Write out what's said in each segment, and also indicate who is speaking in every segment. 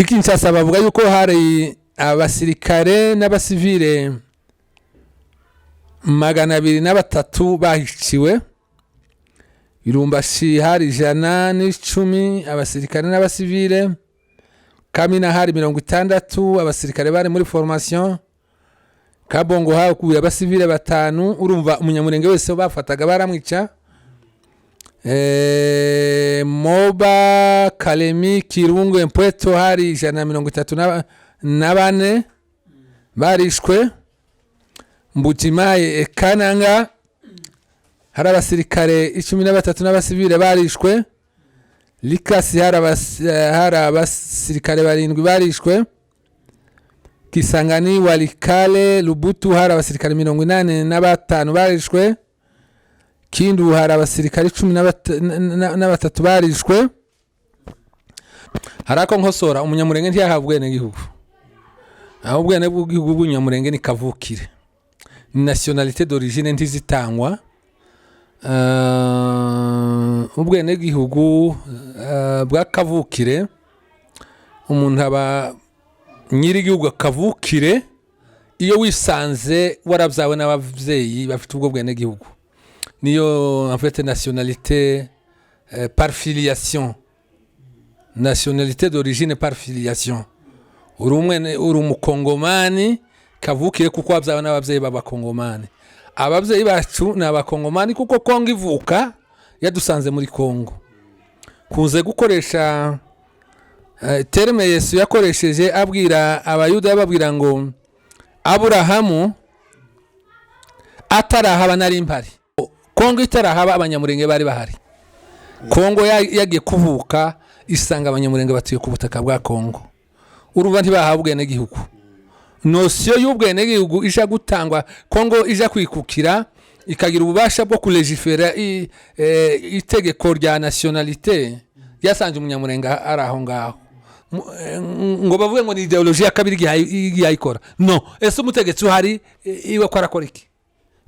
Speaker 1: Kinshasa bavuga yuko hari abasirikare n'abasivile 203 bahiciwe. Irumbashi hari 110 abasirikare n'abasivile. Kamina hari 60 abasirikare bari muri formation. Kabongo hakuye abasivile 5. Urumva umunyamurenge wese bafataga baramwica. Moba, Kalemi, Kirungu, Mpweto hari 134 barishwe. Mbutimaye Kananga hari abasirikare 13 n'abasivile barishwe. Likasi hari abasirikare 7 barishwe. Kisangani, Walikale, Lubutu hari abasirikare 85 barishwe. Kindu hari abasirikare 13 barishwe. Harako nkosora umunyamurenge ntiyahabwe n'igihugu. Ahubwo ne bw'igihugu bw'umunyamurenge ni kavukire. Nationalité d'origine ntizitangwa. Ubwene bw'igihugu bwa kavukire umuntu aba nyiri igihugu kavukire iyo wisanze warabyawe n'abavyeyi bafite ubwo bwene gihugu. Niyo en fait nationalité par filiation. Nationalité d'origine par filiation. Uri umukongomani kavukire kuko wabyawe n'abavyeyi b'abakongomani. Abavyeyi bacu n'abakongomani kuko Kongo ivuka yadusanze muri Kongo. Kunze gukoresha terme Yesu yakoresheje abwira abayuda yababwira ngo Aburahamu atarahaba nari mpari. Kongo itarahaba abanyamurenge bari bahari. Kongo yagiye kuvuka isanga abanyamurenge batuye ku butaka bwa Kongo. Urumva ntibahabwe n'igihugu. Notion y'ubwene gihugu ija gutangwa Kongo ija kwikukira ikagira ububasha bwo kulegifera itegeko rya nationalité yasanze umunyamurenge araho ngaho. Ngo bavuge ngo ni ideologie ya kabiri yayikora. No, ese umutegetsi uhari iwe kwarakora iki?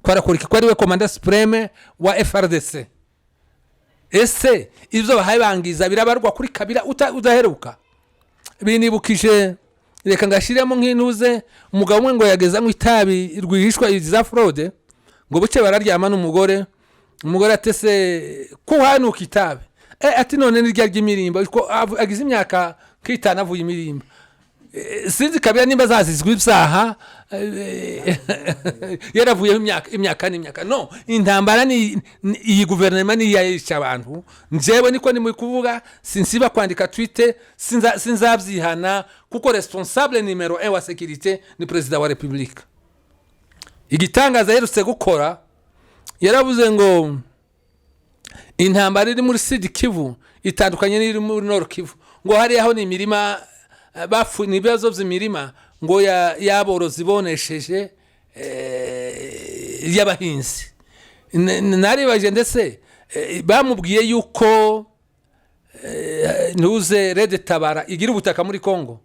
Speaker 1: Kwarakora iki? Kwari we commandant supreme wa FRDC. Ese ivyo bahaye bangiza birabarwa kuri kabira udaheruka. Binibukije reka ngashiremo nk'intuze umugabo umwe ngo yageza mu itabi rwihishwa iza fraude ngo buce bararyama n'umugore atese ko hanuka itabi ati none nirya ry'imirimba ko agize imyaka kitana avuye imirimba sinzi kabira nimba zazizwe ibyaha yaravuye imyaka n'imyaka. No, intambara ni iyi guverinoma ni yayisha abantu. Njewe niko ni mu kuvuga sinsiba kwandika tweet sinzabyihana kuko responsable numero 1 wa sécurité ni president wa republique. Igitangaza yerutse gukora yaravuze ngo intambara iri muri Sud Kivu itandukanye n'iri muri Nord Kivu. Ngo hari aho ni imirima bafu nibibazo by'imirima ngo yaborozi bonesheje y'abahinzi. Naribaje ndetse bamubwiye yuko ntuze Red Tabara igira ubutaka muri Kongo,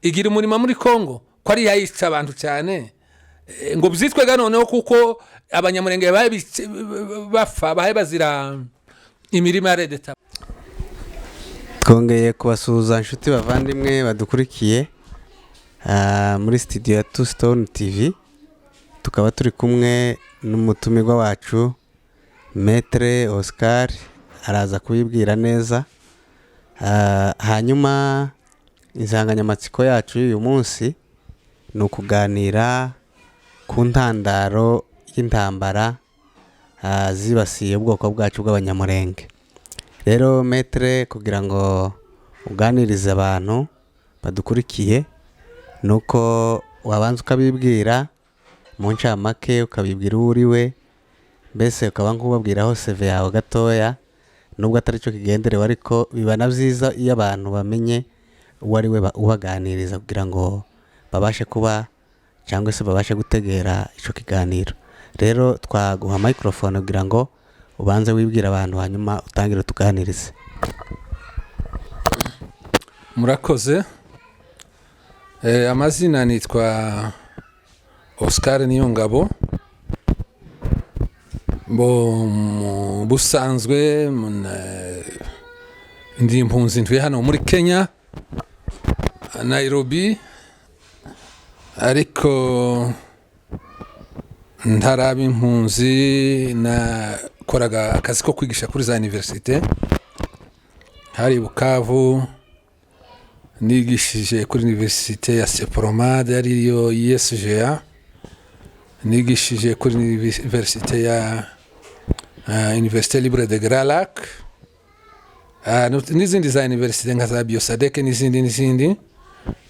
Speaker 1: igira umurima muri Kongo, ko ari yayica abantu cyane ngo byitwega noneho kuko abanyamurenge bafa bahe bazira imirima ya Red Tabara.
Speaker 2: Twongeye kubasuhuza inshuti bavandimwe badukurikiye muri studio ya Two Stone TV. Tukaba turi kumwe n'umutumirwa wacu Maître Oscar araza kubibwira neza. Hanyuma insanganyamatsiko yacu uyu munsi ni ukuganira ku ntandaro y'intambara zibasiye ubwoko bwacu bw'abanyamurenge. Rero Maître, kugira ngo uganirize abantu badukurikiye nuko wabanza ukabibwira mu ncamake, ukabibwira uriwe, mbese ukaba nk'ubabwiraho CV yawe gatoya, nubwo atari cyo kigenderewe ariko biba navyiza iyo abantu bamenye uwari we ubaganiriza kugira ngo babashe kuba cyangwa se babashe gutegera ico kiganiro. Rero twaguha microphone kugira ngo ubanze wibwira abantu hanyuma utangire tuganirize.
Speaker 1: Murakoze. Amazina nitwa Oscar Niyongabo. Busanzwe ndi impunzi ntuye hano muri Kenya. Nairobi ariko ntaraba impunzi nakoraga akazi ko kwigisha kuri za universite hari Bukavu nigishije kuri universite ya Sepromade ariyo ISGA nigishije kuri universite ya Université Libre de Grand Lac n'izindi za universite nka za Biosadeke n'izindi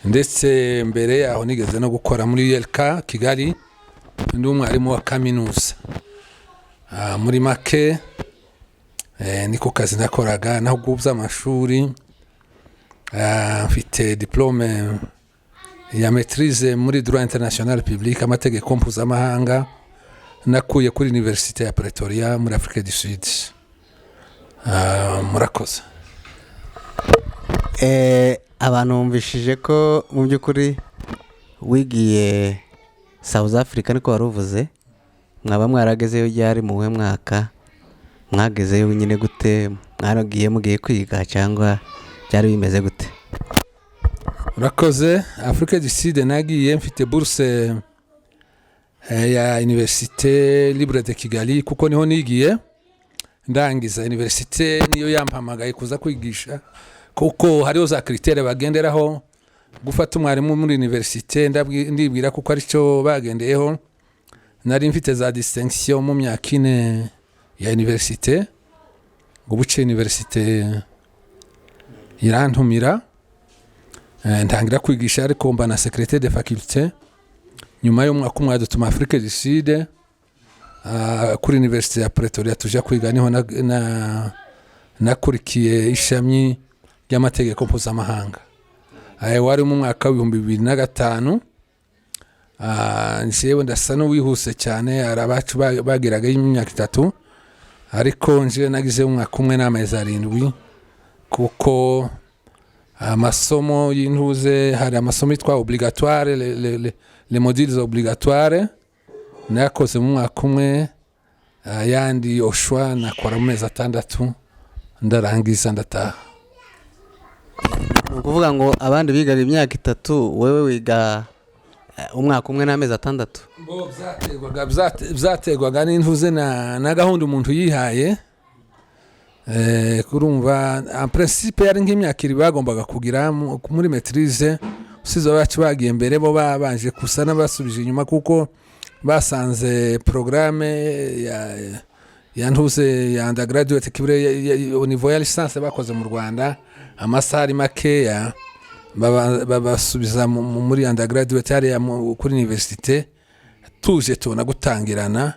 Speaker 1: ndetse mbere yaho nigeze no gukora muri ULK Kigali ndi umwarimu wa kaminuza muri make niko kazi nakoraga naho gubza amashuri mfite diplôme ya maîtrise muri droit international public amategeko mpuzamahanga nakuye kuri Université ya Pretoria muri Afrique du Sud. Murakoze.
Speaker 2: Abantu bumvishije ko mu by'ukuri wigiye South Africa niko waruvuze mwaba mwaragezeyo ryari mu mwaka mwagezeyo nyine gute mwaragiye mugiye kwiga cyangwa byari bimeze gute?
Speaker 1: Murakoze. Afrique du Sud nagiye mfite bourse ya Université Libre de Kigali kuko niho nigiye ndangiza universite niyo yampamagaye kuza kwigisha kuko hariho za critères bagenderaho gufata umwarimu muri universite ndibwira kuko ari cyo bagendeyeho nari mfite za distinction mu myaka ine ya universite ubuce universite irantumira ntangira kwigisha ariko mba na secrétaire de faculté nyuma y'umwaka umwe dutuma Afrique du Sud kuri Université ya Pretoria tujya kwiga niho nakurikiye ishami ry'amategeko mpuzamahanga wari mu mwaka wa 2005 njewe ndasa n'uwihuse cyane arabacu bagiraga imyaka 3 ariko nje nagize umwaka umwe n'amezi 7 kuko amasomo y'intuze hari amasomo yitwa obligatoire les modules obligatoires nakoze mu mwaka umwe yandi oshwa nakora mu mezi 6 ndarangiza ndataha.
Speaker 2: Ukuvuga ngo abandi bigaga imyaka 3 wewe wiga umwaka umwe n'amezi 6?
Speaker 1: Bo byategwaga n'intuze na gahunda umuntu yihaye kurumva en principe yari nk'imyaka iri bagombaga kugira muri maîtrise usizo bacu bagiye mbere bo babanje kusa n'abasubije inyuma kuko basanze programme ya ntuze ya undergraduate kibure au niveau ya licence bakoze mu Rwanda amasari makeya babasubiza muri undergraduate ari kuri universite tuje tubona gutangirana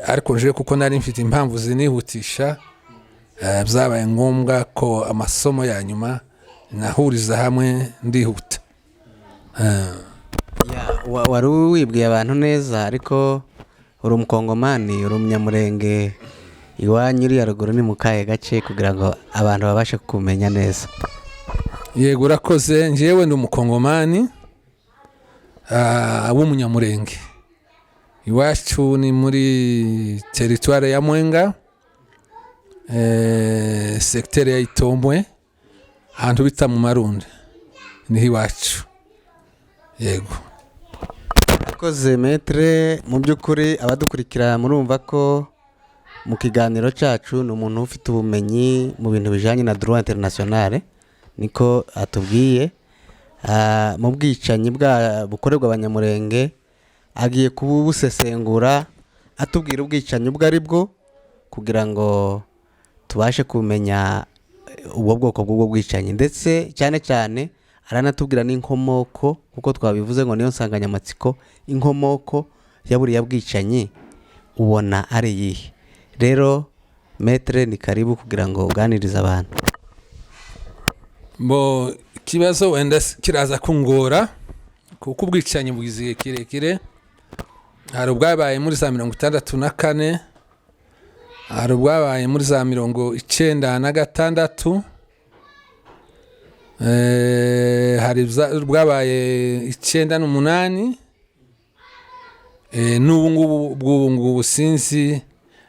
Speaker 1: ariko nje kuko nari mfite impamvu zinihutisha byabaye ngombwa ko amasomo ya nyuma nahuriza hamwe ndihuta.
Speaker 2: Wari wibwiye abantu neza ariko uri umukongomani uri umunyamurenge iwanyu uri yaruguru ni mukaye gace kugira ngo abantu babashe kumenya neza?
Speaker 1: Yego urakoze. Njewe ndi umukongomani w'umunyamurenge iwacu ni muri territoire ya Mwenga secteur ya Itombwe ahantu bita mu Marundi ni iwacu. Yego
Speaker 2: akoze maître. Mu by'ukuri abadukurikira murumva ko mu kiganiro cyacu ni umuntu ufite ubumenyi mu bintu bijanye na droit international niko atubwiye mu bwicanyi bukorerwa abanyamurenge agiye kubusesengura atubwira ubwicanyi ubwo ari bwo kugira ngo tubashe kumenya ubwo bwoko bw'ubwo bwicanyi ndetse cyane cyane aranatubwira n'inkomoko kuko twabivuze ngo niyo nsanganyamatsiko inkomoko ya buriya bwicanyi ubona ari yihe. Rero maître ni karibu kugira ngo uganirize abantu.
Speaker 1: Bo kibazo wenda kiraza kungora kuko ubwicanyi bugize kirekire hari ubwabaye muri za 64 hari ubwabaye muri za 96 hari ubwabaye 98 n'ubu ngubu sinzi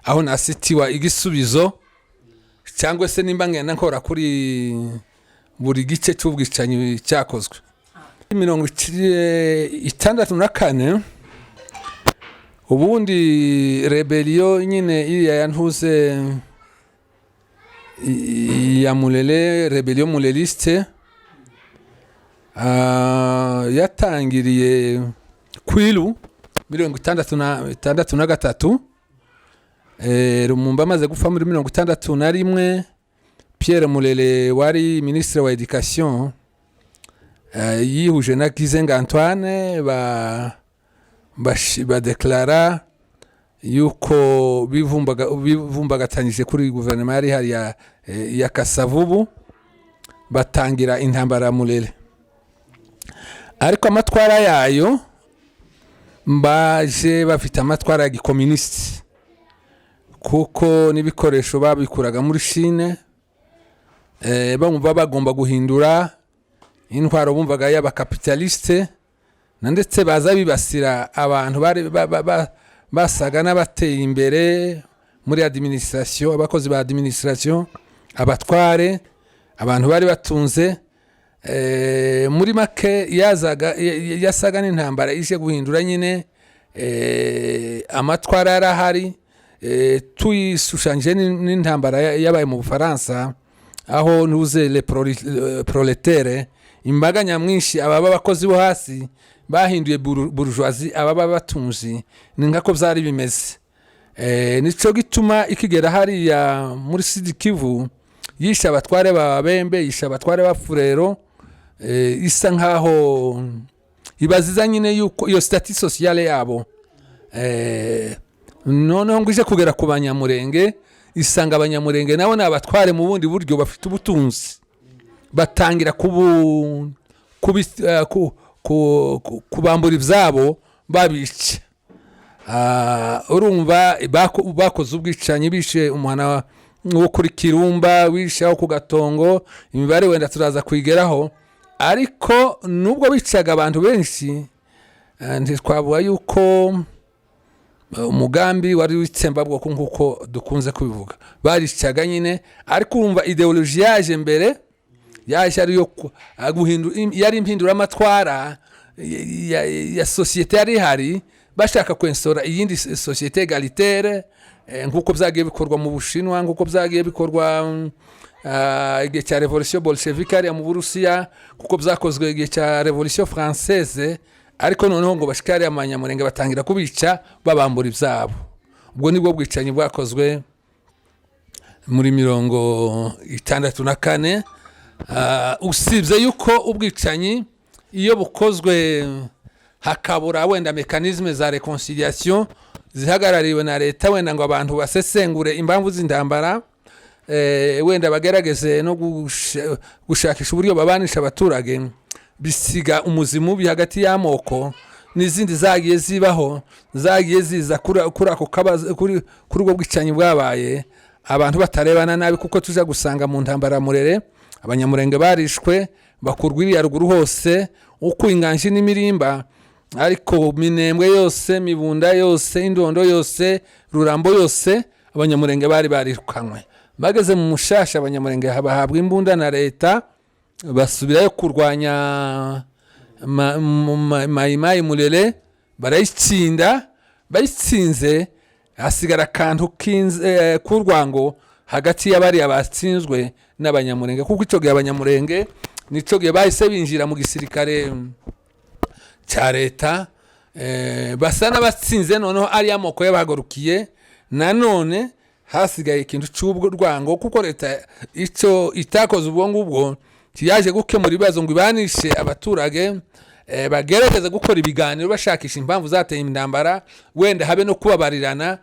Speaker 1: aho nasitiwa igisubizo cyangwa se nimba ngenda nkora kuri buri gice cy'ubwicanyi cyakozwe 1964 ubundi rebellion nyine iriya yantuze ya Mulele, rebellion muleliste yatangiriye Kwilu 1963. Lumumba amaze gupfa muri 1961. Pierre Mulele wari ministre wa education yihuje na Kizenga Antoine badeklara yuko bivumbagatanyije kuri guverinoma yari hari ya Kasavubu, batangira intambara Mulele. Ariko amatwara yayo baje bafite amatwara ya gikomunisti, kuko n'ibikoresho babikuraga muri Chine. Bamva bagomba guhindura intwaro bumvaga y'abakapitaliste, ndetse baza bibasira abantu bari basaga n'abateye imbere muri administration, abakozi ba administration, abatware, abantu bari batunze. Muri make yasaga n'intambara ije guhindura nyine amatwara yarahari. Tuyishushanyije n'intambara yabaye mu Bufaransa, aho nuze le proletaire, imbaga nyamwinshi ababa bakozi bo hasi bahinduye bourgeoisie, ababa batunzi. Ni nkako byari bimeze. Nico gituma ikigera hari ya muri Sud Kivu yisha abatware babembe, yisha abatware bafurero, isa nkaho ibaziza nyine yuko iyo statut sociale yabo noneho ngije kugera ku Banyamurenge, isanga Abanyamurenge nabo nabatware mu bundi buryo bafite ubutunzi, batangira kubambura ibyabo babica. Urumva bakoze ubwicanyi, bishe umwana wo kuri Kirumba, wishaho ku Gatongo, imibare wenda turaza kwigeraho. Ariko nubwo bicaga abantu benshi, ntitwavuga yuko umugambi wari w'itsembabwoko nk'uko dukunze kubivuga. Baricaga nyine, ariko urumva ideologie yaje mbere, yaje ari yo guhindura, yari impindura amatwara ya societe yari hari, bashaka kwensora iyindi societe egalitaire, nk'uko byagiye bikorwa mu Bushinwa, nk'uko byagiye bikorwa igihe cya revolution bolchevique ari mu Burusiya, kuko byakozwe igihe cya revolution française. Ariko noneho ngo bashikari Abanyamurenge batangira kubica babambura ibyabo. Ubwo nibwo bwicanyi bwakozwe muri 1964. Usibye yuko ubwicanyi iyo bukozwe hakabura wenda mekanisme za reconciliation zihagarariwe na leta, wenda ngo abantu basesengure impamvu z'intambara, wenda bagerageze no gushakisha uburyo babanisha abaturage, bisiga umuzimu bi hagati y'amoko n'izindi zagiye zibaho, zagiye ziza kuri ako kabazo, kuri ubwo bwicanyi bwabaye, abantu batarebana nabi. Kuko tuza gusanga mu ntambara Mulele Abanyamurenge barishwe, bakurwa iriya ruguru hose, uko Inganje n'Imirimba, ariko Minembwe yose, Mibunda yose, Indondo yose, Rurambo yose, Abanyamurenge bari barirukanwe. Bageze mu Mushasha Abanyamurenge bahabwa imbunda na leta, basubirayo kurwanya Maimai Mulele, barayitsinda. Bayitsinze hasigara akantu k'urwango hagati y'abari abatsinzwe n'Abanyamurenge, kuko icyo gihe Abanyamurenge nico gihe bahise binjira mu gisirikare cya leta, basa n'abatsinze. Noneho ari amoko y'abagarukiye, nanone hasigaye ikintu cy'ubwo rwango, kuko leta icyo itakoze ubwo ngubwo yaje gukemura ibibazo ngo ibanishe abaturage, bagerageza gukora ibiganiro bashakisha impamvu zateye intambara, wenda habe no kubabarirana,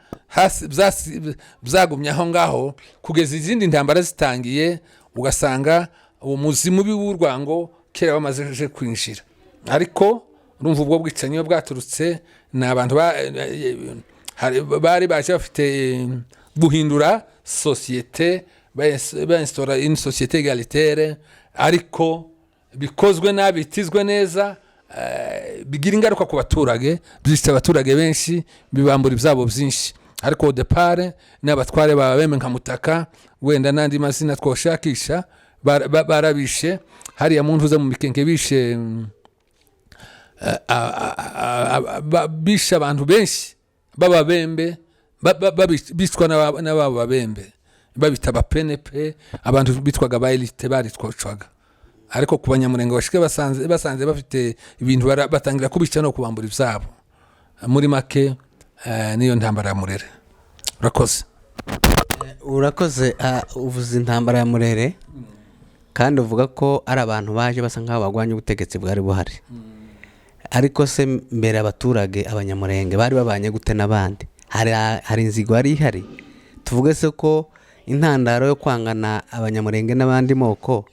Speaker 1: byagumye aho ngaho kugeza izindi ntambara zitangiye, ugasanga uwo muzimu w'urwango kera bamaze kwinjira. Ariko urumva ubwo bwicanyi bwaturutse n'abantu bari baje bafite guhindura societe, benstora une societe égalitaire, ariko bikozwe nabi, bitizwe neza, bigira ingaruka ku baturage, byishe abaturage benshi, bibambura ibyabo byinshi. Ariko au départ n'abatware babeme nka Mutaka, wenda nandi mazina twoshakisha, barabishe hariya mu ntuza mu mikenke bishe bishe abantu benshi b'ababembe bicwa n'ababo babembe babita abapenepe abantu bitwaga abayelite baritwocwaga ariko ku banyamurenge bashike basanze bafite ibintu batangira kubica no kubambura ivyabo muri make niyo ntambara ya Murere.
Speaker 2: Urakoze uvuze intambara ya Murere kandi uvuga ko ari abantu baje basa nkaho bagwanya ubutegetsi bwari buhari ariko se mbere abaturage abanyamurenge bari babanye gute n'abandi hari inzigo yari ihari tuvuge se ko intandaro yo kwangana abanyamurenge n'abandi moko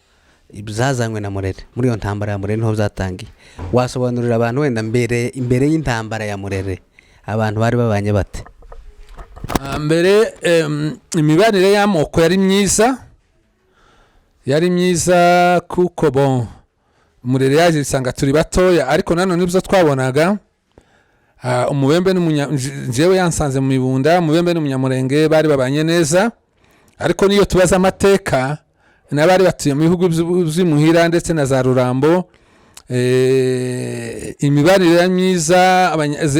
Speaker 2: zazanywe na Murere muri iyo ntambara ya Murere niho byatangiye wasobanurira abantu wenda imbere y'intambara ya Murere abantu bari babanye bate?
Speaker 1: Mbere imibanire y'amoko yari myiza kuko bon Murere yaje isanga turi batoya ariko nanone nibyo twabonaga umubembe njyewe yansanze mu Mibunda umubembe n'umunyamurenge bari babanye neza ariko niyo tubaza amateka n'abari batuye mu bihugu by'imuhira ndetse na za Rurambo imibanire myiza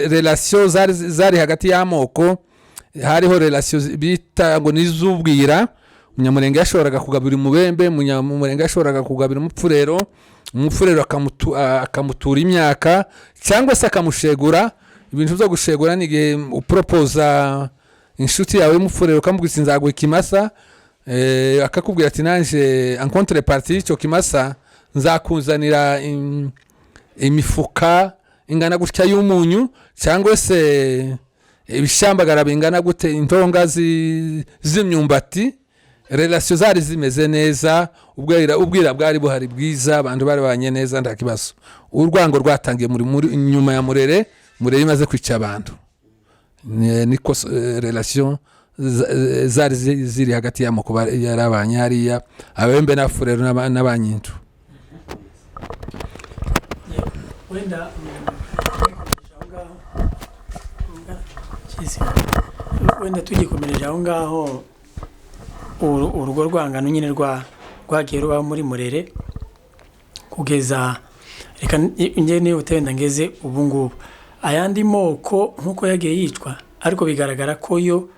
Speaker 1: relation zari hagati y'amoko hariho relation bita ngo nizubwira umunyamurenge yashoboraga kugabira umubembe umunyamurenge yashoboraga kugabira umupfurero akamutura imyaka cyangwa se akamushegura ibintu byo gushegura n'igihe uproposa inshuti yawe y'umupfurero ukamubwira nzaguha ikimasa akakubwira ati nanje en contrepartie y'icyo kimasa nzakuzanira imifuka ingana gutya y'umunyu cyangwa se ibishambagara bingana gute intonga z'imyumbati relation zari zimeze neza ubwira bwari buhari bwiza abantu bari banye neza nta kibazo urwango rwatangiye muri nyuma ya Murere imaze kwica abantu niko relation zari ziri hagati y'amoko yarabanye hariya abembe na Furero n'abanyintu.
Speaker 3: Wenda tugikomereje aho ngaho urugo rwangano nyine rwagiye rubaho muri Murere kugeza reka njye niyo utenda ngeze ubu ngubu ayandi moko nkuko yagiye yicwa ariko bigaragara ko yo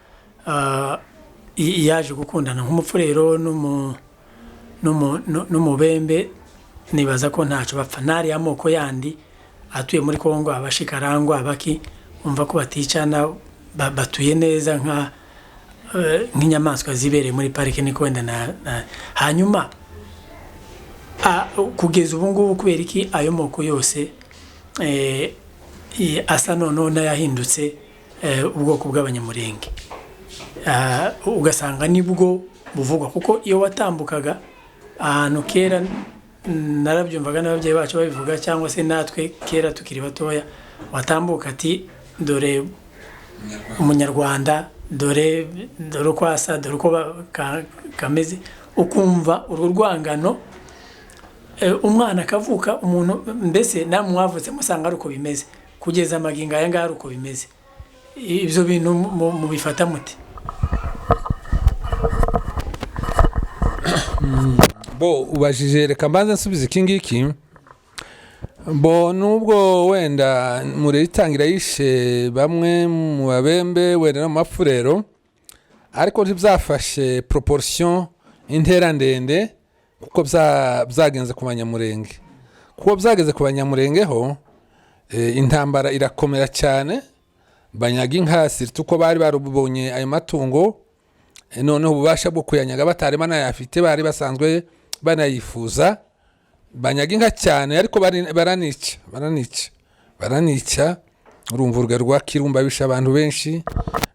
Speaker 3: yaje gukundana nk'umupfurero n'umubembe nibaza ko ntacyo bapfa nari amoko yandi atuye muri Kongo abashikarangwa abaki umva ko baticana batuye neza nk'inyamaswa zibereye muri parike niko wenda hanyuma kugeza ubu ngubu kubera iki ayo moko yose asa noneho n'ayahindutse ubwoko bw'abanyamurenge ugasanga nibwo buvugwa kuko iyo watambukaga ahantu kera narabyumvaga n'ababyeyi bacu babivuga cyangwa se natwe kera tukiri batoya watambuka ati dore umunyarwanda dore uko asa dore uko kameze ukumva urwo rwangano umwana akavuka umuntu mbese namwe mwavutse musanga ari uko bimeze kugeza amagingo aya ngaya ari uko bimeze ibyo bintu mubifata muti?
Speaker 1: Bo ubajije reka mbanza nsubiza iki ngiki bo nubwo wenda Murere itangira yishe bamwe mu babembe wenda no mu mapfurero ariko ntibyafashe proportion intera ndende kuko byagenze ku banyamurenge kuko byageze ku banyamurenge ho intambara irakomera cyane banyaga inka sirtu ko bari barubonye ayo matungo noneho ububasha bwo kuyanyaga batari banayafite bari basanzwe banayifuza banyaga inka cyane ariko baranica urumva urugero rwa Kirumba bisha abantu benshi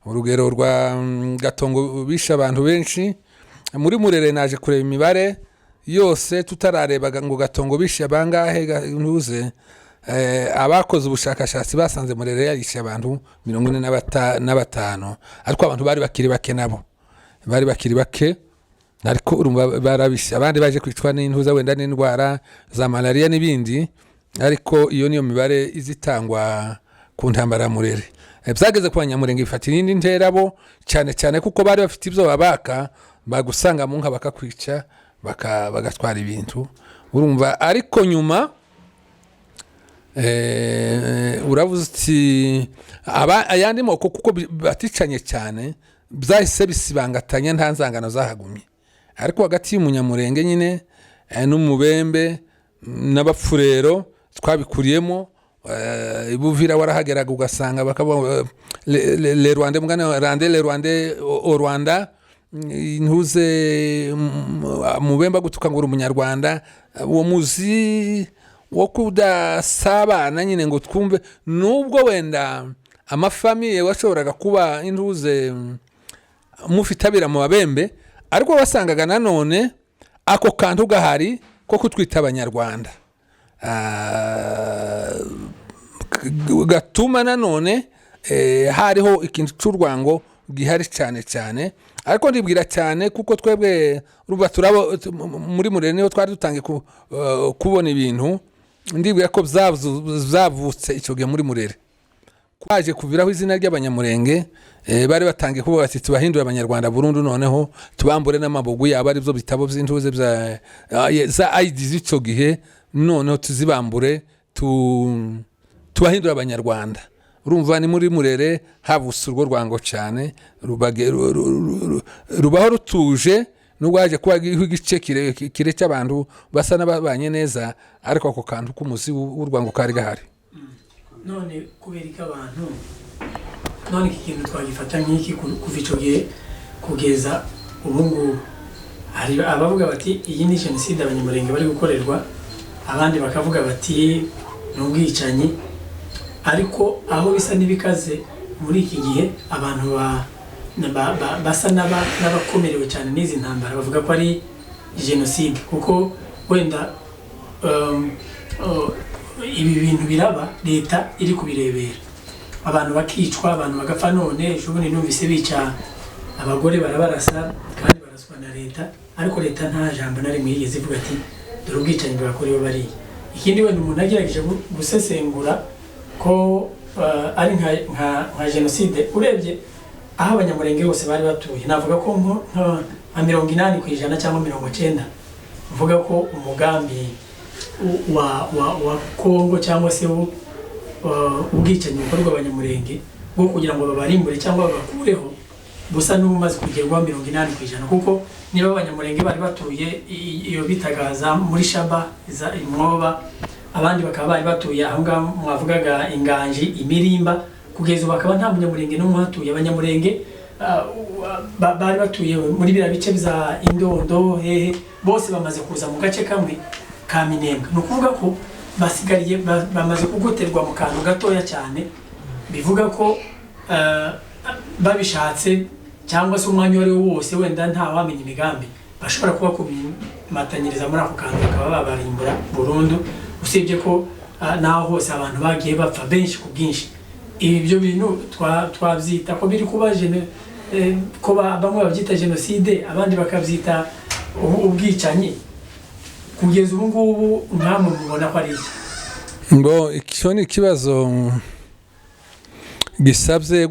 Speaker 1: urugero rwa Gatongo bisha abantu benshi muri Murere naje kureba imibare yose tutararebaga ngo Gatongo bisha bangahe ntuze abakoze ubushakashatsi basanze Murere yarisha abantu 45 ariko abantu bari bakiri bake nabo bari bakiri bake ariko urumva barabisha abandi baje kwicwa n'intuza wenda n'indwara za malaria n'ibindi ariko iyo niyo mibare izitangwa ku ntambara ya Murere byageze ku banyamurenge bifatira indi nterabo cyane kuko bari bafite ibyo babaka bagusanga mu nka bakakwica bagatwara ibintu urumva ariko nyuma uravuze uti ayandi moko kuko baticanye cyane byahise bisibangatanya nta nzangano zahagumye ariko hagati y'umunyamurenge nyine n'umubembe n'abapfurero twabikuriyemo ibuvira warahageraga ugasanga bakavuga le Rwanda mugana rande le Rwanda au Rwanda ntuze mubemba gutuka ngo umunyarwanda uwo muzi wo kudasabana nyine ngo twumve nubwo wenda amafamiye washoboraga kuba intuze mufitabira mu babembe ariko wasangaga nanone ako kantu gahari ko kutwita abanyarwanda gatuma nanone hariho ikintu cy'urwango gihari cyane cyane ariko ndibwira cyane kuko twebwe ruba turabo muri Murere niho twari dutangiye kubona ibintu ndibwira ko zavutse icyo gihe muri Murere kwaje kuviraho izina ry'abanyamurenge bari batangiye kuvuga ati tubahindura abanyarwanda burundu noneho tubambure n'amabugu yabo ari byo bitabo by'intuze za ID z'icyo gihe noneho tuzibambure tubahindura abanyarwanda urumva ni muri Murere havutse urwo rwango cyane rubaho rutuje n'ubwaje kuba igice kire cy'abantu basa n'ababanye neza ariko ako kantu k'umuzi w'urwango kari gahari
Speaker 3: none kubera ko abantu none iki kintu twagifata nk'iki kuva icyo gihe kugeza ubu ngubu hari abavuga bati iyi ni jenoside abanyamurenge bari gukorerwa abandi bakavuga bati ni ubwicanyi ariko aho bisa n'ibikaze muri iki gihe abantu basa n'abakomerewe cyane n'izi ntambara bavuga ko ari jenoside kuko wenda ibi bintu biraba leta iri kubirebera abantu bakicwa abantu bagapfa none ejo bundi numvise bica abagore barabarasa kandi baraswa na leta ariko leta nta jambo na rimwe yigeze ivuga ati dore ubwicanyi bwakorewe bariya ikindi wenda umuntu agerageje gusesengura ko ari nka jenoside urebye aho abanyamurenge bose bari batuye navuga ko nka 80% cyangwa 90% mvuga ko umugambi wa Kongo cyangwa se ubwicanyi bukorwa abanyamurenge bwo kugira ngo babarimbure cyangwa babakureho busa n'umaze kugerwa 80% kuko niba abanyamurenge bari batuye iyo bitagaza muri Shaba za Imwoba abandi bakaba bari batuye aho ngaho mwavugaga Inganji Imirimba kugeza bakaba nta munyamurenge n'umwe hatuye abanyamurenge bari batuye muri bira bice bya Indondo bose bamaze kuza mu gace kamwe ka Minembwe no kuvuga ko basigariye bamaze kugoterwa mu kantu gatoya cyane bivuga ko babishatse cyangwa se umwanya wari wose wenda nta wamenya imigambi bashobora kuba kubimatanyiriza muri ako kantu bakaba babarimbura burundu usibye ko naho hose abantu bagiye bapfa benshi ku bwinshi ibyo bintu twabyita ko biri kuba ko bamwe babyita jenoside abandi bakabyita ubwicanyi kugeza ubu ngubu nkamwe mubona ko ari
Speaker 1: ngo icyo ni ikibazo gisabye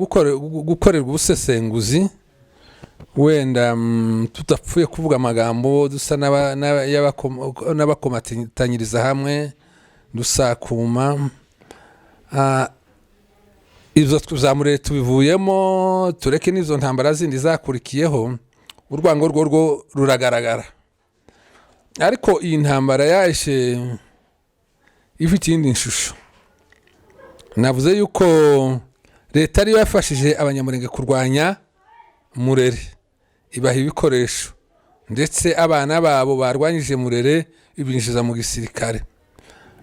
Speaker 1: gukorerwa ubusesenguzi wenda tudapfuye kuvuga amagambo dusa n'abakomatanyiriza hamwe dusakuma izo tuzamure tubivuyemo tureke n'izo ntambara zindi zakurikiyeho urwango rwo ruragaragara ariko iyi ntambara yaje ifite iyindi shusho navuze yuko leta ariyo yafashije abanyamurenge kurwanya Murere ibaha ibikoresho ndetse abana babo barwanyije Murere ibinjiza mu gisirikare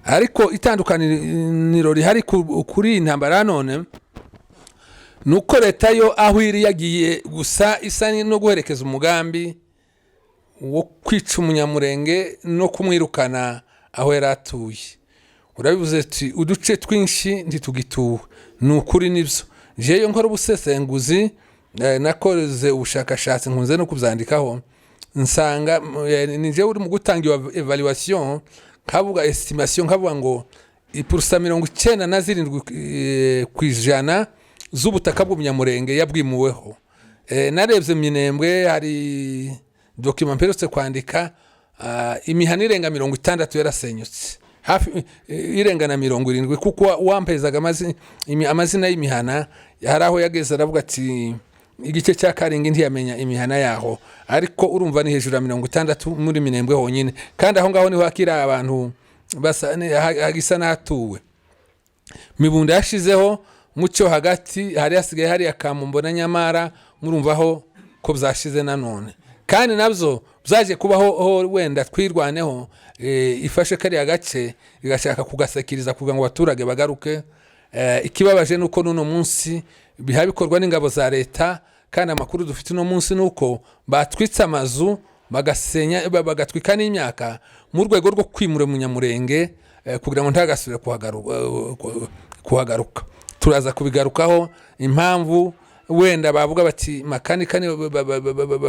Speaker 1: ariko itandukaniro rihari kuri intambara none nuko leta yo aho iri yagiye gusa isa no guherekeza umugambi wo kwica umunyamurenge no kumwirukana aho yari atuye urabivuze ati uduce twinshi ntitugituwe ni ukuri nibyo jeyo nkora ubusesenguzi nakoze ubushakashatsi nkunze no kubyandikaho nsanga ni jewe uri mu gutanga evaluation kavuga estimation kavuga ngo ipurusa 97% z'ubutaka bw'umunyamurenge yabwimuweho narebye Minembwe hari document mperutse kwandika imihana irenga 60 yarasenyutse hafi irenga na 70 kuko wampezaga amazina y'imihana hari aho yageze aravuga ati igice cya Karingi ntiyamenya imihana yaho ariko urumva ni hejuru ya 60 muri Minembwe honyine kandi aho ngaho niho hakira abantu hagisa n'ahatuwe. Mibunda yashizeho mucyo hagati hari hasigaye hari Akamumbo na Nyamara murumvaho ko byashize nanone kandi nabyo byaje kubaho wenda twirwaneho ifashe kari agace igashaka kugasekiriza kugira ngo abaturage bagaruke. Ikibabaje nuko nuno munsi bihabikorwa n'ingabo za leta kandi amakuru dufite no munsi nuko batwitsa amazu bagasenya bagatwika n'imyaka mu rwego rwo kwimura Munyamurenge kugira ngo ntagasubire kuhagaruka. Turaza kubigarukaho impamvu wenda bavuga bati makanika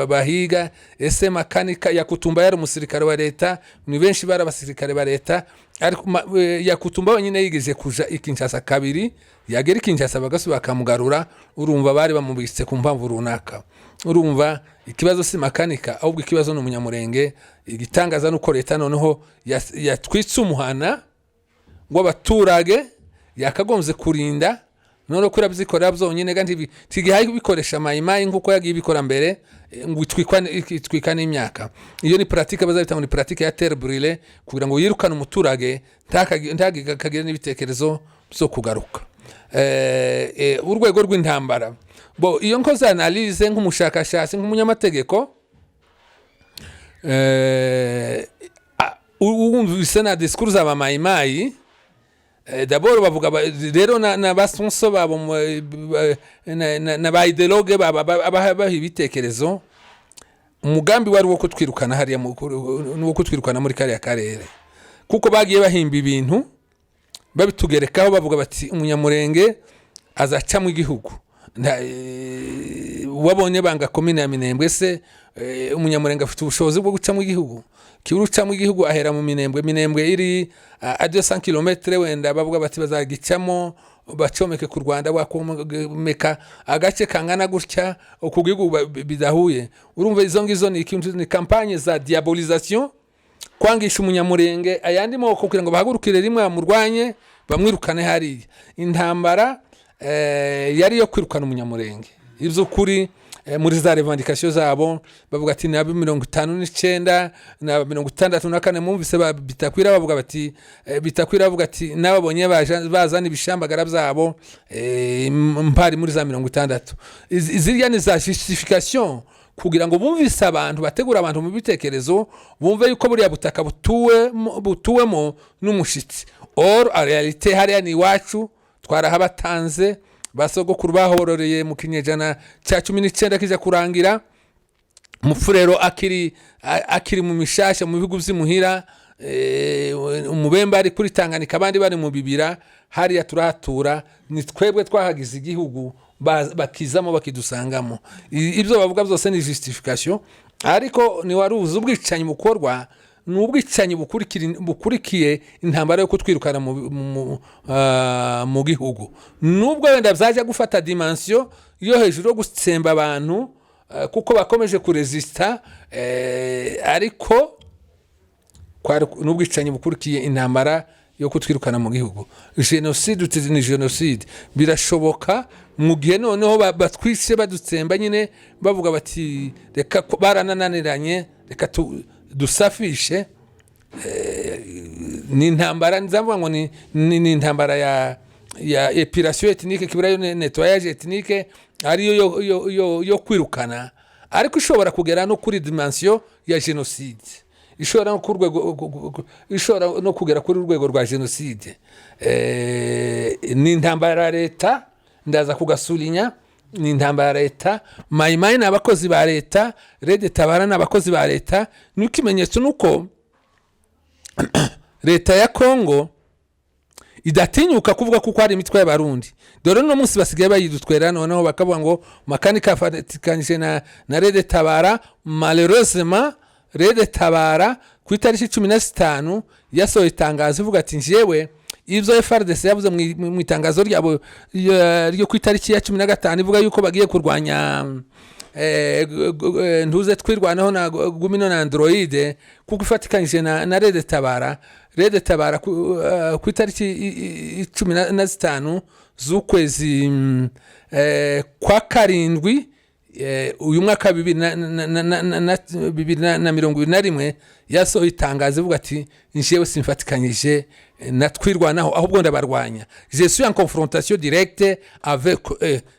Speaker 1: bahiga ese makanika Yakutumba yari umusirikare wa leta ni benshi bara abasirikare ba leta ariko Yakutumba wenyine yigeze kuja Kinshasa kabiri yagera Kinshasa bagasubira bakamugarura urumva bari bamubise ku mpamvu runaka. Urumva ikibazo si makanika ahubwo ikibazo n'Umunyamurenge. Igitangaza nuko leta noneho yatwitse umuhana w'abaturage yakagombye kurinda none ko rabyikorera byonyine kandi tigihaye bikoresha mayimayi nkuko yagiye bikora mbere ngo itwika n'imyaka. Iyo ni pratique bazabita muri pratique ya terre brûlée kugira ngo yirukane umuturage ntagire n'ibitekerezo byo kugaruka. Urwego rw'intambara bo iyo nkoze analyse nk'umushakashatsi nk'umunyamategeko uwumvise na discours aba mayimayi d'abord bavuga rero na basonso babo na ba ideologue baba ibitekerezo umugambi wari wo kutwirukana hariya no kutwirukana muri kariya karere kuko bagiye bahimba ibintu babitugerekaho bavuga bati Umunyamurenge azaca mu gihugu wabonye banga komine ya Minembwe se Umunyamurenge afite ubushobozi bwo guca mu gihugu kiruca mu gihugu ahera mu Minembwe iri a 200 km wenda bavuga bati bazagicamo bacomeke ku Rwanda wakomeka agace kangana gutya ku gihugu bidahuye. Urumva izo ngizo ni campagne za diabolisation kwangisha Umunyamurenge ayandi moko kugira ngo bahagurukire rimwe amurwanye bamwirukane hari intambara yari yo kwirukana Umunyamurenge. Ivyo kuri muri za revendication zabo bavuga ati na 59 na 64 mumvise bitakwira bavuga bati bitakwira bavuga ati nababonye bazana ibishambagara byabo mpari muri za 60. Izirya ni za justification kugira ngo bumvise abantu bategura abantu mu bitekerezo bumve yuko buri butaka butuwemo n'umushitsi or a realite hariya ni wacu twarahabatanze basogokuru bahororeye mu kinyejana cya 19 kija kurangira Mufurero akiri mu mishasha mu bihugu by'imuhira umubemba ari kuri Tanganyika abandi bari mu bibira hariya turahatura ni twebwe twahagize igihugu bakizamo bakidusangamo. Ibyo bavuga byose ni justification ariko ni waruzi ubwicanyi bukorwa n'ubwicanyi bukurikiye intambara yo kutwirukana mu gihugu nubwo wenda byaje gufata dimension yo hejuru yo gutsemba abantu kuko bakomeje kuresista ariko n'ubwicanyi bukurikiye intambara yo kutwirukana mu gihugu. Genocide ni genocide birashoboka mu gihe noneho batwishe badutsemba nyine bavuga bati reka baranananiranye reka dusafishe ni intambara nzavuga ngo ni intambara ya epilation ethnique kibirayo nettoyage ethnique ariyo yo kwirukana ariko ishobora kugera no kuri dimension ya genocide ishobora no kugera kuri urwego rwa genocide. Ni intambara leta ndaza kugasulinya ni intambara leta mayimayi n'abakozi ba leta Red Tabara n'abakozi ba leta n'ikimenyetso nuko leta ya Kongo idatinyuka kuvuga kuko hari imitwe y'abarundi dore no munsi basigaye bayidutwera noneho bakavuga ngo makanika afatikanije na Red Tabara. Malheureusement Red Tabara ku itariki 15 yasohoye itangazo ivuga ati njewe ivyo FARDC yavuze mu itangazo ryabo ryo ku itariki ya 15 ivuga yuko bagiye kurwanya ntuze twirwanaho na gumino na android kuko ifatikanyije na Red Tabara ku itariki 15 z'ukwezi kwa karindwi uyu mwaka 2021 yasohoye itangazo ivuga ati njyewe simfatikanyije na twirwanaho ahubwo ndabarwanya, je suis en confrontation directe avec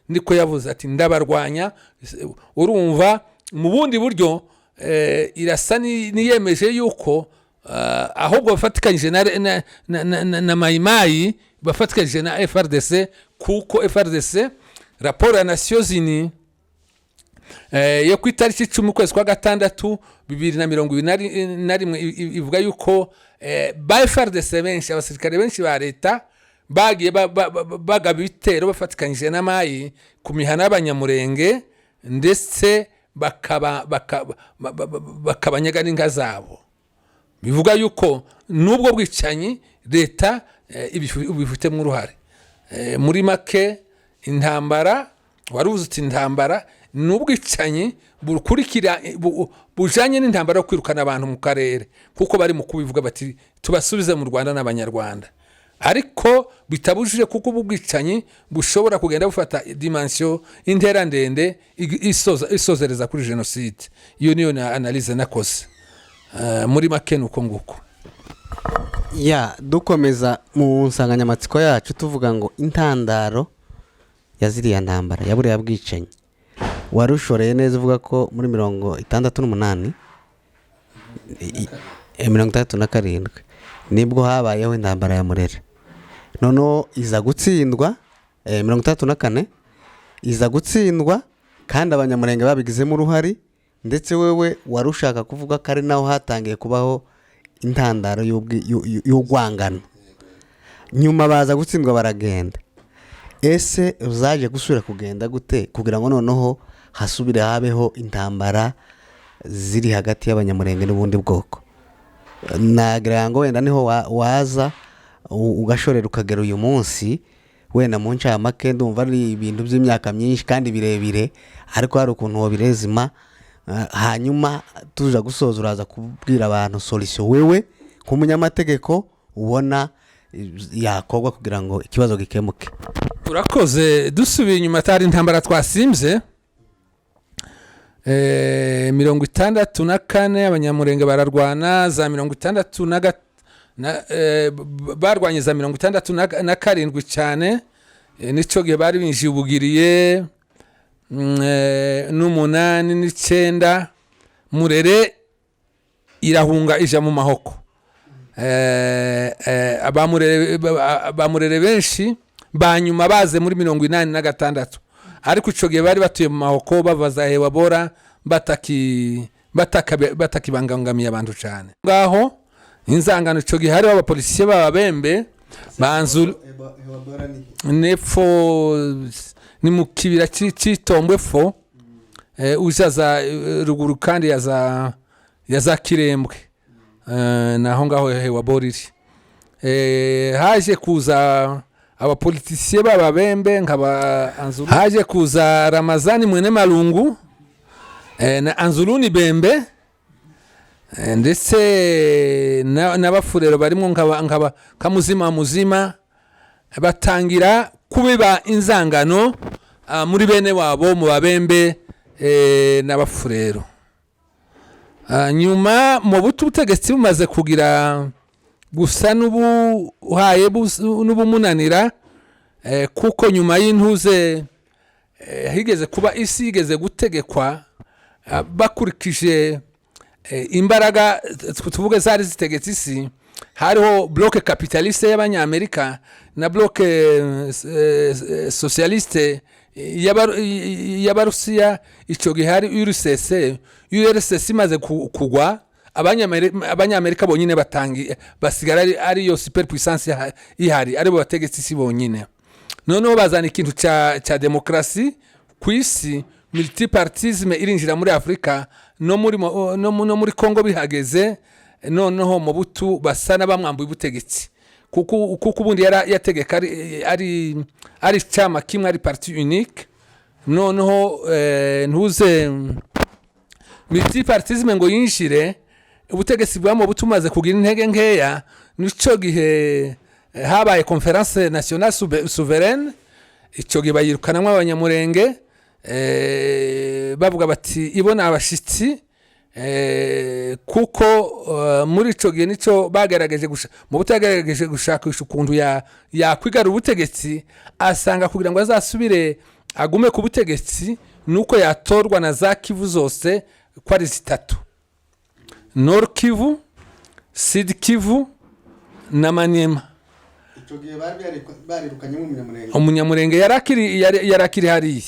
Speaker 1: niko yavuze ati ndabarwanya. Urumva mu bundi buryo irasa niyemeje yuko ahubwo bafatikanyije na mayimayi bafatikanyije na FRDC kuko FRDC raporo ya Nations Unies yo ku itariki 10 kwezi kwa gatandatu 2021 ivuga yuko ba FRDC benshi abasirikare benshi ba leta bagiye bagaba ibitero bafatikanyije n'amayi ku mihana y'abanyamurenge ndetse bakabanyaga n'inka zabo. Bivuga yuko nubwo bwicanyi leta ibifitemo uruhare. Muri make intambara waruzi uti intambara n'ubwicanyi bukurikira bujanye n'intambara yo kwirukana abantu mu karere kuko bari mu kubivuga bati tubasubize mu Rwanda n'abanyarwanda, ariko bitabujije kuko ubwicanyi bushobora kugenda bufata dimension intera ndende isozereza kuri genocide. Iyo niyo na analyse nakoze muri make nuko nguko.
Speaker 2: Dukomeza mu nsanganyamatsiko yacu tuvuga ngo intandaro ya ziriya ntambara ya buriya bwicanyi warushoreye neza uvuga ko muri 68 67 nibwo habayeho intambara ya Murera, noneho iza gutsindwa 64 iza gutsindwa kandi abanyamurenge babigizemo uruhari, ndetse wewe warushaka kuvuga ko ari naho hatangiye kubaho intandaro y'ugwangano. Nyuma baza gutsindwa baragenda. Ese uzaje gusubira kugenda gute kugira ngo noneho hasubire habeho intambara ziri hagati y'abanyamurenge n'ubundi bwoko? Nagira ngo wenda niho waza ugashorera ukagera uyu munsi wenda mu ncamake ndumva ari ibintu by'imyaka myinshi kandi birebire, ariko hari ukuntu wabirezima. Hanyuma tuja gusoza uraza kubwira abantu solution wewe nk'umunyamategeko ubona yakorwa kugira ngo ikibazo gikemuke.
Speaker 1: Urakoze. Dusubiye inyuma atari intambara twasimze 64 abanyamurenge bararwana za 60 barwanye za 67 cyane, nico gihe bari binjiye ubugiriye 8 9 Murere irahunga ija mu mahoko. Abamurere benshi banyuma baze muri 86, ariko ico gihe bari batuye mu mahoko bavaza hewa bora batakibangangamiye abantu cyane. Ngaho inzangano ico gihe hari abapolisiye b'ababembe banzulu nefo ni mu kibira cy'itombwe fo ujaza ruguru kandi yaza Kirembwe naho ngaho hewa boriri. Haje kuza abapolitisiye b'ababembe nkaba Anzulu, haje kuza Ramazani Mwene Malungu na Anzuluni Bembe ndetse n'abafurero barimo nkaba Kamuzima batangira kubiba inzangano muri bene wabo mu babembe n'abafurero. Nyuma mu butegetsi bumaze kugira gusa n'ubuhaye n'ubumunanira kuko nyuma y'intuze higeze kuba isi igeze gutegekwa bakurikije imbaraga tuvuge zari zitegetse isi. Hariho bloke capitaliste y'abanyamerika na bloke socialiste y'abarusiya. Ico gihe hari URSS imaze kugwa, abanyamerika bonyine basigara ari yo superpuissance ihari, aribo bategetse isi bonyine. Noneho bazana ikintu cha demokrasi ku isi, multipartisme irinjira muri Afrika no muri Kongo bihageze. Noneho Mobutu basana bamwambuye ubutegetsi kuko ubundi yategeka ari chama kimwe, ari parti unique noneho ntuze multipartisme ngo yinjire ubutegetsi bwamo butumaze kugira intege nkeya nico gihe habaye conference nationale souveraine icyo gihe bayirukanamo abanyamurenge bavuga bati ibona abashitsi kuko muri icyo gihe nicyo bagerageje mu butagerageje gushakisha ukuntu yakwigarura ubutegetsi asanga kugira ngo azasubire agume ku butegetsi nuko yatorwa na za Kivu zose ko ari zitatu Nord Kivu, Sud Kivu na Maniema.
Speaker 2: icyo gihe barirukanyemo
Speaker 1: umunyamurenge yarakiri hariya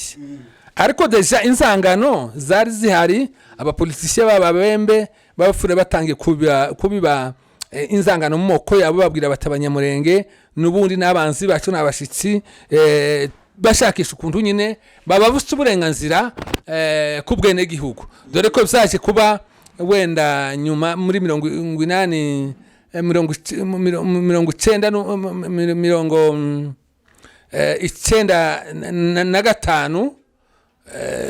Speaker 1: ariko deja inzangano zari zihari abapolitisiye b'ababembe bafure batangiye kubiba inzangano mu moko yabo babwira batabanyamurenge n'ubundi n'abanzi bacu n'abashitsi bashakisha ukuntu nyine bababusta uburenganzira ku bwene gihugu dore ko byaje kuba wenda nyuma muri 80 95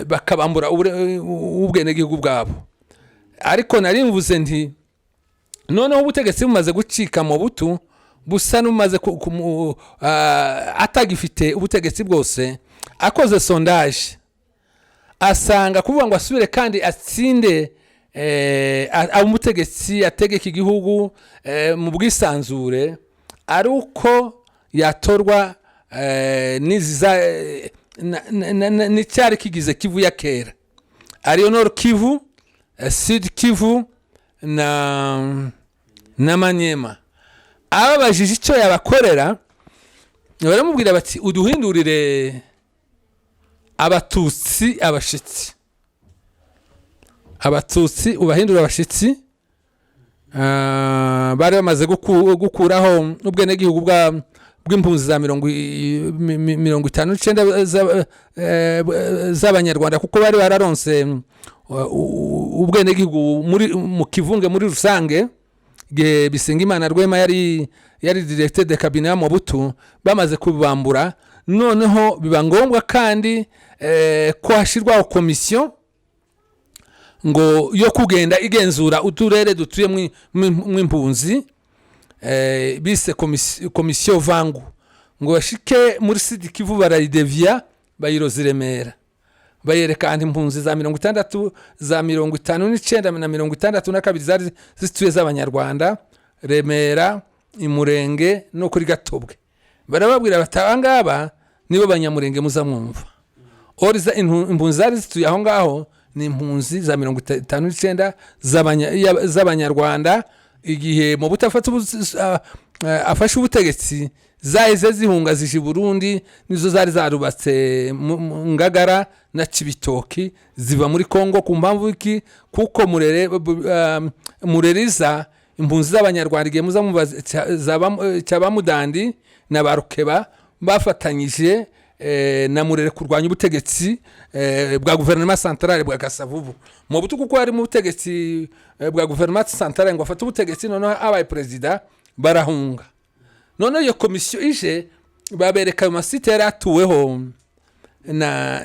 Speaker 1: bakabambura ubwene gihugu bwabo ariko nari mvuze nti noneho ubutegetsi bumaze gucika mu butu busa n'umaze atagifite ubutegetsi bwose akoze sondage asanga kuvuga ngo asubire kandi atsinde umutegetsi ategeka igihugu mu bwisanzure ari uko yatorwa n'icyari kigize Kivu ya kera ariyo Nord Kivu, Sud Kivu na Maniema. Ababajije icyo yabakorera baramubwira bati uduhindurire abatutsi abashitsi ubahindura abashitsi bari bamaze gukuraho ubwene gihugu bw'impunzi za 59 z'abanyarwanda kuko bari bararonse ubwene gihugu mu kivunge muri rusange Bisengimana Rwema yari directeur de cabinet ya Mobutu bamaze kubambura noneho biba ngombwa kandi ko hashirwaho komisiyo ngo yo kugenda igenzura uturere dutuye mw'impunzi bise komisiyo vangu ngo bashike muri Sud Kivu barayidevia bayiroza Remera bayereka andi impunzi za 60 za 59 na 62 zari zituye z'abanyarwanda Remera Imurenge no kuri Gatobwe barababwira batangaba nibo banyamurenge muzamwumva oriza impunzi zari zituye aho ngaho ni impunzi za 59 z'abanyarwanda igihe mu butafata afashe ubutegetsi zaheze zihunga zije Burundi nizo zari zarubatse Ngagara na Cibitoki ziva muri Kongo ku mpamvu iki kuko mureriza impunzi z'abanyarwanda igihe muzamumva cyabamudandi na barukeba bafatanyije na Murere kurwanya ubutegetsi bwa gouvernement centrale bwa Kasavubu mu butu kuko ari mu butegetsi bwa gouvernement centrale ngo afata ubutegetsi noneho abaye president barahunga none iyo komisiyo ije babereka amasite yaratuweho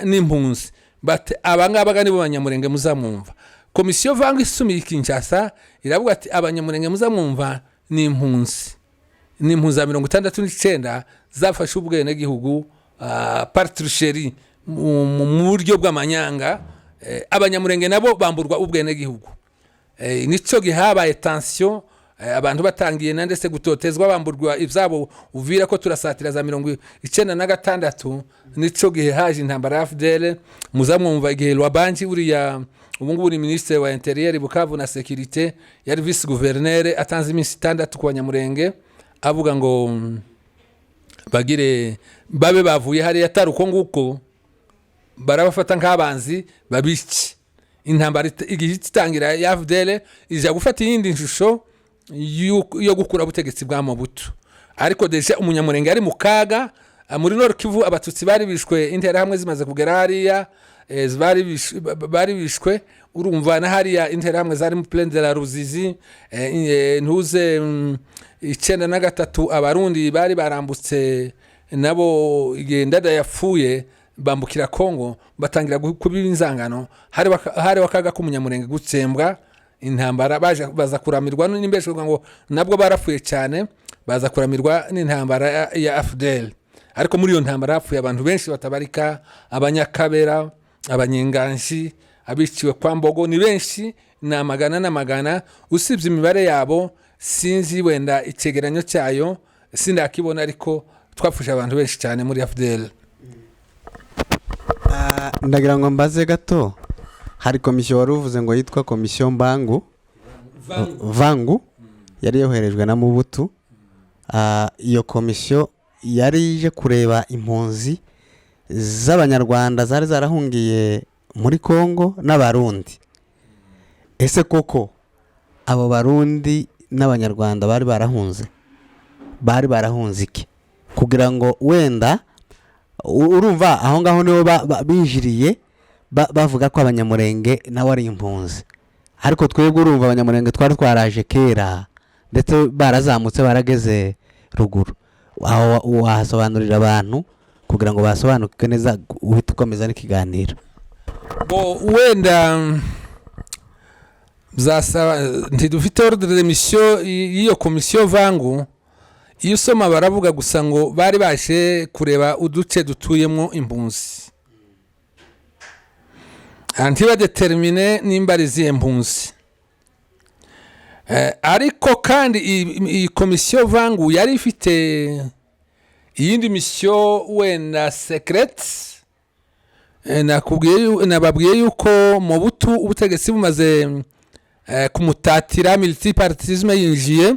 Speaker 1: n'impunzi bate abangaba nibo banyamurenge muzamwumva komisiyo vanga isumiye Kinshasa iravuga ati abanyamurenge muzamwumva ni impunzi za 69 zafashe ubwene gihugu partrucherie mu buryo bw'amanyanga abanyamurenge nabo bamburwa ubwene gihugu nico gihabaye tension abantu batangiye ndetse gutotezwa bamburwa ivyabo uvira ko turasatira za 96 nico gihe haje intambara ya FDL muzamwumva igihe Lwabanji uriya ubungu ni ministre wa interieur Bukavu na sécurité yari vice gouverneur atanze iminsi 6 ku banyamurenge avuga ngo bagire babe bavuye hari yataruko nguko barabafata nk'abanzi babici intambara igitangira ya FDL ija gufata yindi nshusho yo gukura ubutegetsi bwa Mobutu ariko deja umunyamurenge ari mu kaga muri Nord Kivu abatutsi bari bishwe intera hamwe zimaze kugera hariya bari bishwe urumva na hariya intera hamwe zari mu plaine de la Ruzizi ntuze 93 abarundi bari barambutse nabo igendada yapfuye bambukira Kongo batangira kubiba inzangano hari wakaga k'umunyamurenge gutsembwa intambara baza kuramirwa n'imbeshwa ngo nabwo barapfuye cyane baza kuramirwa n'intambara ya AFDL ariko muri iyo ntambara hapfuye abantu benshi batabarika abanyakabera abanyenganshi abiciwe kwa Mbogo ni benshi n'amagana usibye imibare yabo sinzi wenda icegeranyo cyayo sindakibona ariko twapfusha abantu benshi cyane muri AFDL.
Speaker 2: Ndagira ngo mbaze gato hari komisiyo wari uvuze ngo yitwa komisiyo Vangu yari yoherejwe na Mobutu. Iyo komisiyo yari ije kureba impunzi z'abanyarwanda zari zarahungiye muri Kongo n'abarundi. Ese koko abo barundi n'abanyarwanda bari barahunze iki kugira ngo wenda urumva aho ngaho niho binjiriye bavuga ko abanyamurenge nawe ari impunzi ariko twebwe urumva abanyamurenge twari twaraje kera ndetse barazamutse barageze ruguru aho wahasobanurira abantu kugira ngo basobanuke neza uhita ukomeza n'ikiganiro.
Speaker 1: Wenda ntidufite ordre de mission y'iyo komisiyo Vangu iyo usoma baravuga gusa ngo bari baje kureba uduce dutuyemo impunzi antibadetermine nimba ari zihe mpunzi ariko kandi iyi komisiyo Vangu yari ifite iyindi mission wenda secret nababwiye yuko Mobutu ubutegetsi bumaze kumutatira multipartisme yinjiye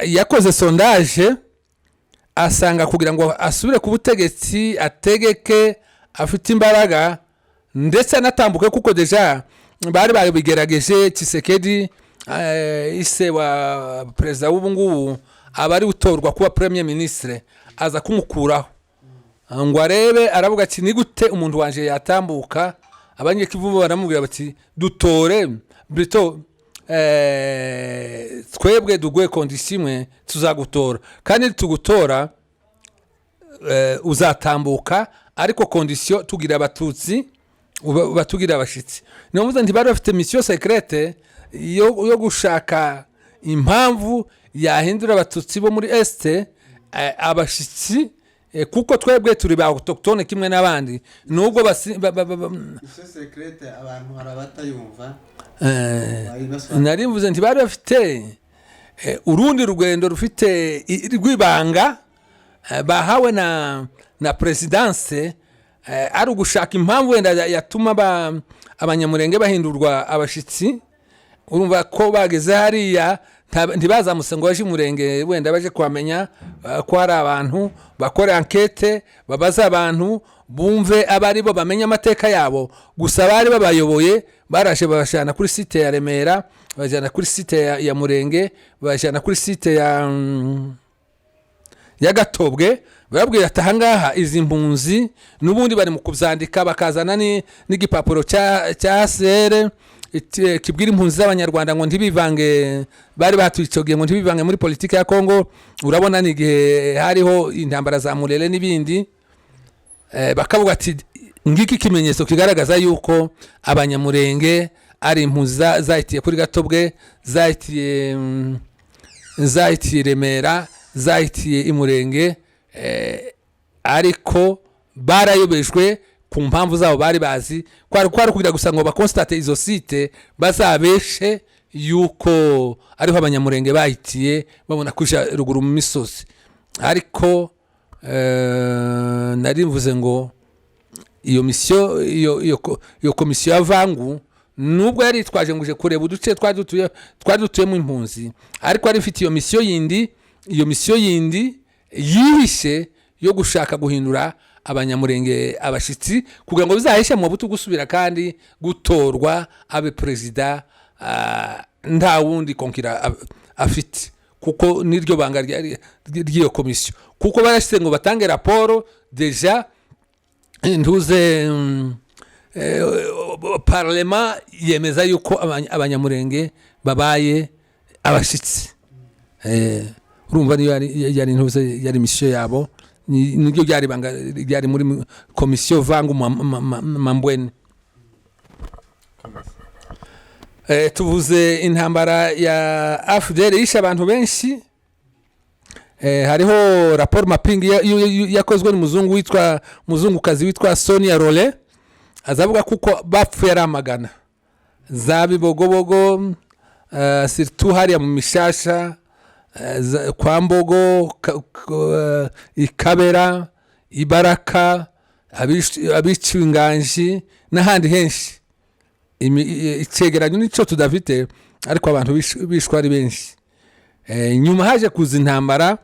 Speaker 1: yakoze sondage asanga kugira ngo asubire ku butegetsi ategeke afite imbaraga ndetse anatambuke kuko deja bari babigerageje Tshisekedi ise wa perezida w'ubu ngubu abari utorwa kuba premier ministre aza kumukuraho ngo arebe aravuga ati ni gute umuntu wanje yatambuka abanyekivubo baramubwira bati dutore brito twebwe duguye condition tuzagutora kandi tugutora uzatambuka ariko condition tugira abatutsi batugira abashitsi niyo muze ntibari bafite mission secrète yo gushaka impamvu yahindura abatutsi bo muri Est abashitsi kuko twebwe turi ba autochtone kimwe n'abandi nubwo
Speaker 2: secrète abantu harabatayumva
Speaker 1: narimvuze ntibari bafite urundi rugendo rufite rwibanga bahawe na presidence ari ugushaka impamvu wenda yatuma abanyamurenge bahindurwa abashitsi urumva ko bageze hariya ntibazamuse ngo baje murenge wenda baje kwamenya ko hari abantu bakora enquête babaza abantu bumve abari bo bamenya amateka yabo gusa bari babayoboye baraje babashana kuri site ya Remera bajana kuri site ya Murenge bajana kuri site ya Gatobwe barabwira ati ahangaha izi mpunzi n'ubundi bari mu kubyandika bakazana n'igipapuro cya sere kibwira impunzi z'abanyarwanda ngo ntibivange bari batwicogiye ngo ntibivange muri politiki ya Kongo urabona n'igihe hariho intambara za Murere n'ibindi bakavuga ati ngiki kimenyetso kigaragaza yuko abanyamurenge ari impunzi zahitiye kuri Gatobwe zahitiye Remera zahitiye imurenge ariko barayobejwe ku mpamvu zabo bari bazi kwari kugira gusa ngo bakonstate izo site bazabeshe yuko ariho abanyamurenge bahitiye babona kuja ruguru mu misozi ariko narimvuze ngo iyo mission iyo komisiyo ya Vangu nubwo yari twaje nguje kureba uduce twadutuyemo impunzi ariko ari ifite iyo mission yindi yihishe yo gushaka guhindura abanyamurenge abashitsi kugira ngo bizaheshe mu butu gusubira kandi gutorwa abe president nta wundi konkira afite kuko niryo banga ry'iyo komisiyo kuko barashyize ngo batange raporo deja ntuze parlement yemeza yuko abanyamurenge babaye abashitsi urumva niyo yari ntuze yari mission yabo niryo ryari muri komisiyo vangu mambwene. Tuvuze intambara ya AFDL yishe abantu benshi. Hariho raporo mapping yakozwe n'umuzungu muzungukazi witwa Sonia Role, azavuga kuko bapfuye ari amagana za Bibogobogo, surtout hariya mu Mishasha, kwa Mbogo, Ikabera, Ibaraka, abiciwe Inganji n'ahandi henshi. Icegeranyo nico tudafite, ariko abantu bishwa ari benshi. Nyuma haje kuza intambara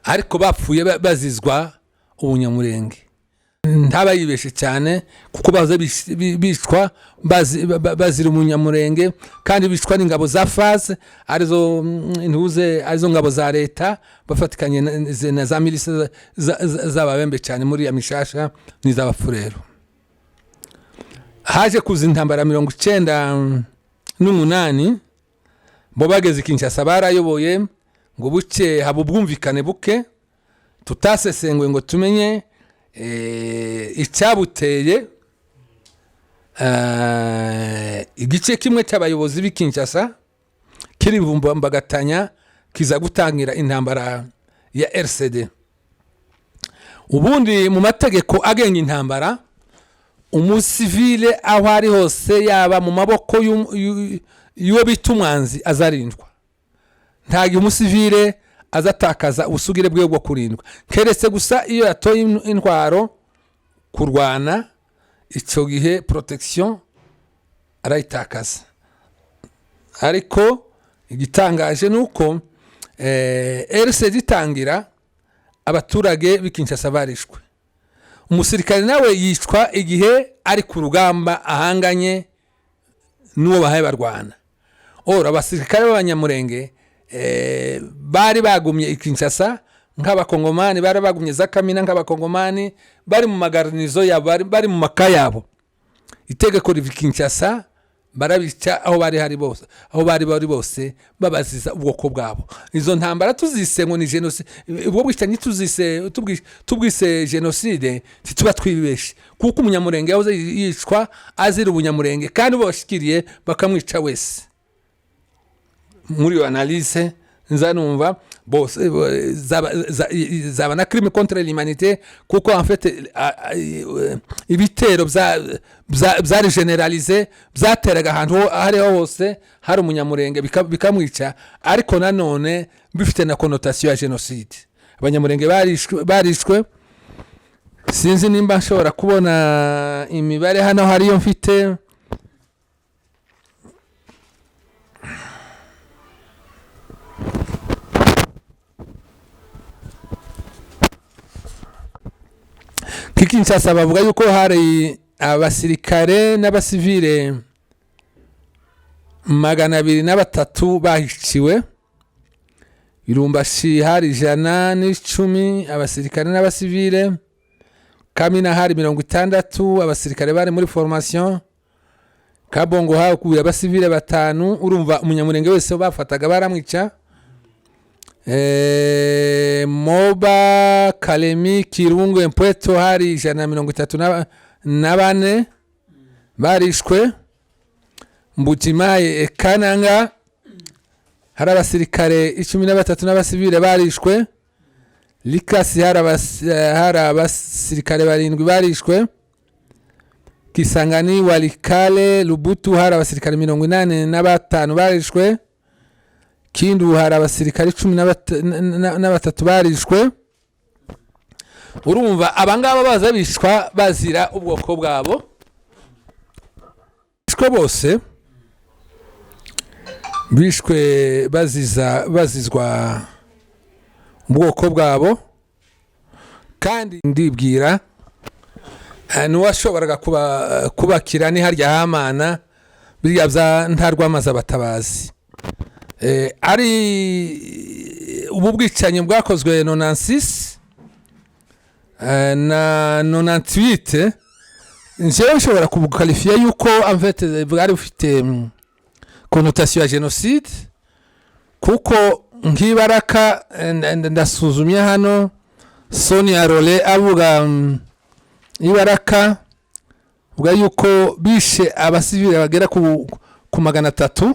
Speaker 1: ariko bapfuye bazizwa ubunyamurenge. Ntabayibeshe cyane kuko baza bishwa bazira umunyamurenge, kandi bishwa n'ingabo za FAS arizo ngabo za leta bafatikanye na za milisi z'ababembe cyane muri ya Mishasha n'iz'abafurero. Haje kuza intambara 1998, bo bageze Kinshasa barayoboye ngo buke haba ubwumvikane buke, tutasesengwe ngo tumenye icyabuteye. Igice kimwe cy'abayobozi b'Kinshasa kirivumbagatanya kiza gutangira intambara ya RCD. Ubundi mu mategeko agenga intambara, umusivile aho ari hose yaba mu maboko y'uwo bita umwanzi azarindwa. Ntagihe umusivile azatakaza ubusugire bwe bwo kurindwa, keretse gusa iyo yatoye intwaro kurwana, icyo gihe protection arayitakaza. Ariko igitangaje nuko RCD itangira abaturage b'Kinshasa barishwe. Umusirikare nawe yicwa igihe ari ku rugamba ahanganye n'uwo bahaye barwana. Abasirikare b'abanyamurenge bari bagumye i Kinshasa nk'abakongomani, bari bagumye za Kamina nk'abakongomani, bari mu magarnizo yabo, bari mu maka yabo. Itegeko riva Kinshasa barabica aho bari bari bose babaziza ubwoko bwabo. Izo ntambara tuzise ngo ni genocide, ubwo bwicanyi tubwise genocide, tituba twibeshe kuko umunyamurenge yahoze yicwa azira ubunyamurenge, kandi bashikiriye bakamwica wese. Muri yo analyse nzanumva bose zaba na crime contre l'humanité, kuko en fait ibitero byari generalize, byateraga ahantu hariho hose hari umunyamurenge bikamwica, ariko nanone bifite na connotation ya genocide. Abanyamurenge barishwe. Sinzi nimba nshobora kubona imibare hano hariyo mfite. Kinshasa bavuga yuko hari abasirikare n'abasivile 203 bahiciwe. Irumbashi hari 110 abasirikare n'abasivile. Kamina hari 60 abasirikare bari muri formation. Kabongo hakuye abasivile 5. Urumva umunyamurenge wese bafataga baramwica. Moba, Kalemi, Kirungu, Mpweto hari 134 barishwe. Mbutimaye, Kananga hari abasirikare 13 n'abasivile barishwe. Likasi hari abasirikare 7 barishwe. Kisangani, Walikale, Lubutu hari abasirikare 85 barishwe. Kindu hari abasirikare 13 barishwe. Urumva abangaba baza bishwa bazira ubwoko bwabo. Bishwe bose bishwe bazizwa ubwoko bwabo, kandi ndibwira nuwashoboraga kubakira ni harya Hamana biriya bya ntarwamaza abatabazi. Ari ubu bwicanyi bwakozwe 96 na 98, nje nshobora kubukalifiya yuko en fait bwari bufite connotation ya genocide, kuko nk'ibaraka ndasuzumye hano Sonia Role avuga ibaraka uvuga yuko bishe abasivile bagera ku 300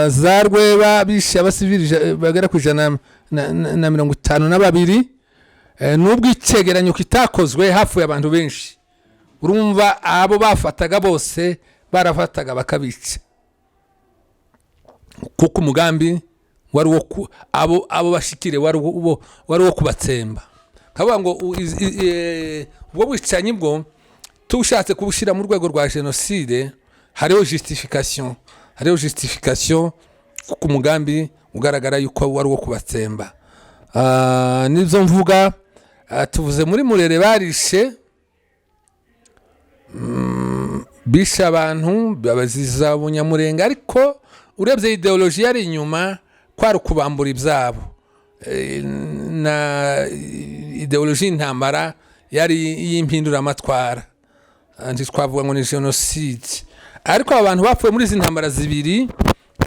Speaker 1: za Rweba bishe abasivile bagera ku 152 nubwo icegeranyo kitakozwe hafu y'abantu benshi urumva abo bafataga bose barafataga bakabica kuko umugambi wari wo abo bashikire wari wo kubatsemba kavuga ngo ubwo bwicanyi bwo tushatse kubushira mu rwego rwa genocide hariho justification kuko umugambi ugaragara yuko wari wo kubatsemba nizo mvuga tuvuze muri Murere barishe bisha abantu babaziza Bunyamurenge ariko urebye ideology yari inyuma kwari kubambura ibyabo na ideology intambara yari yimpindura amatwara andi twavuga ngo ni genocide ariko abantu bapfuye muri izi ntambara zibiri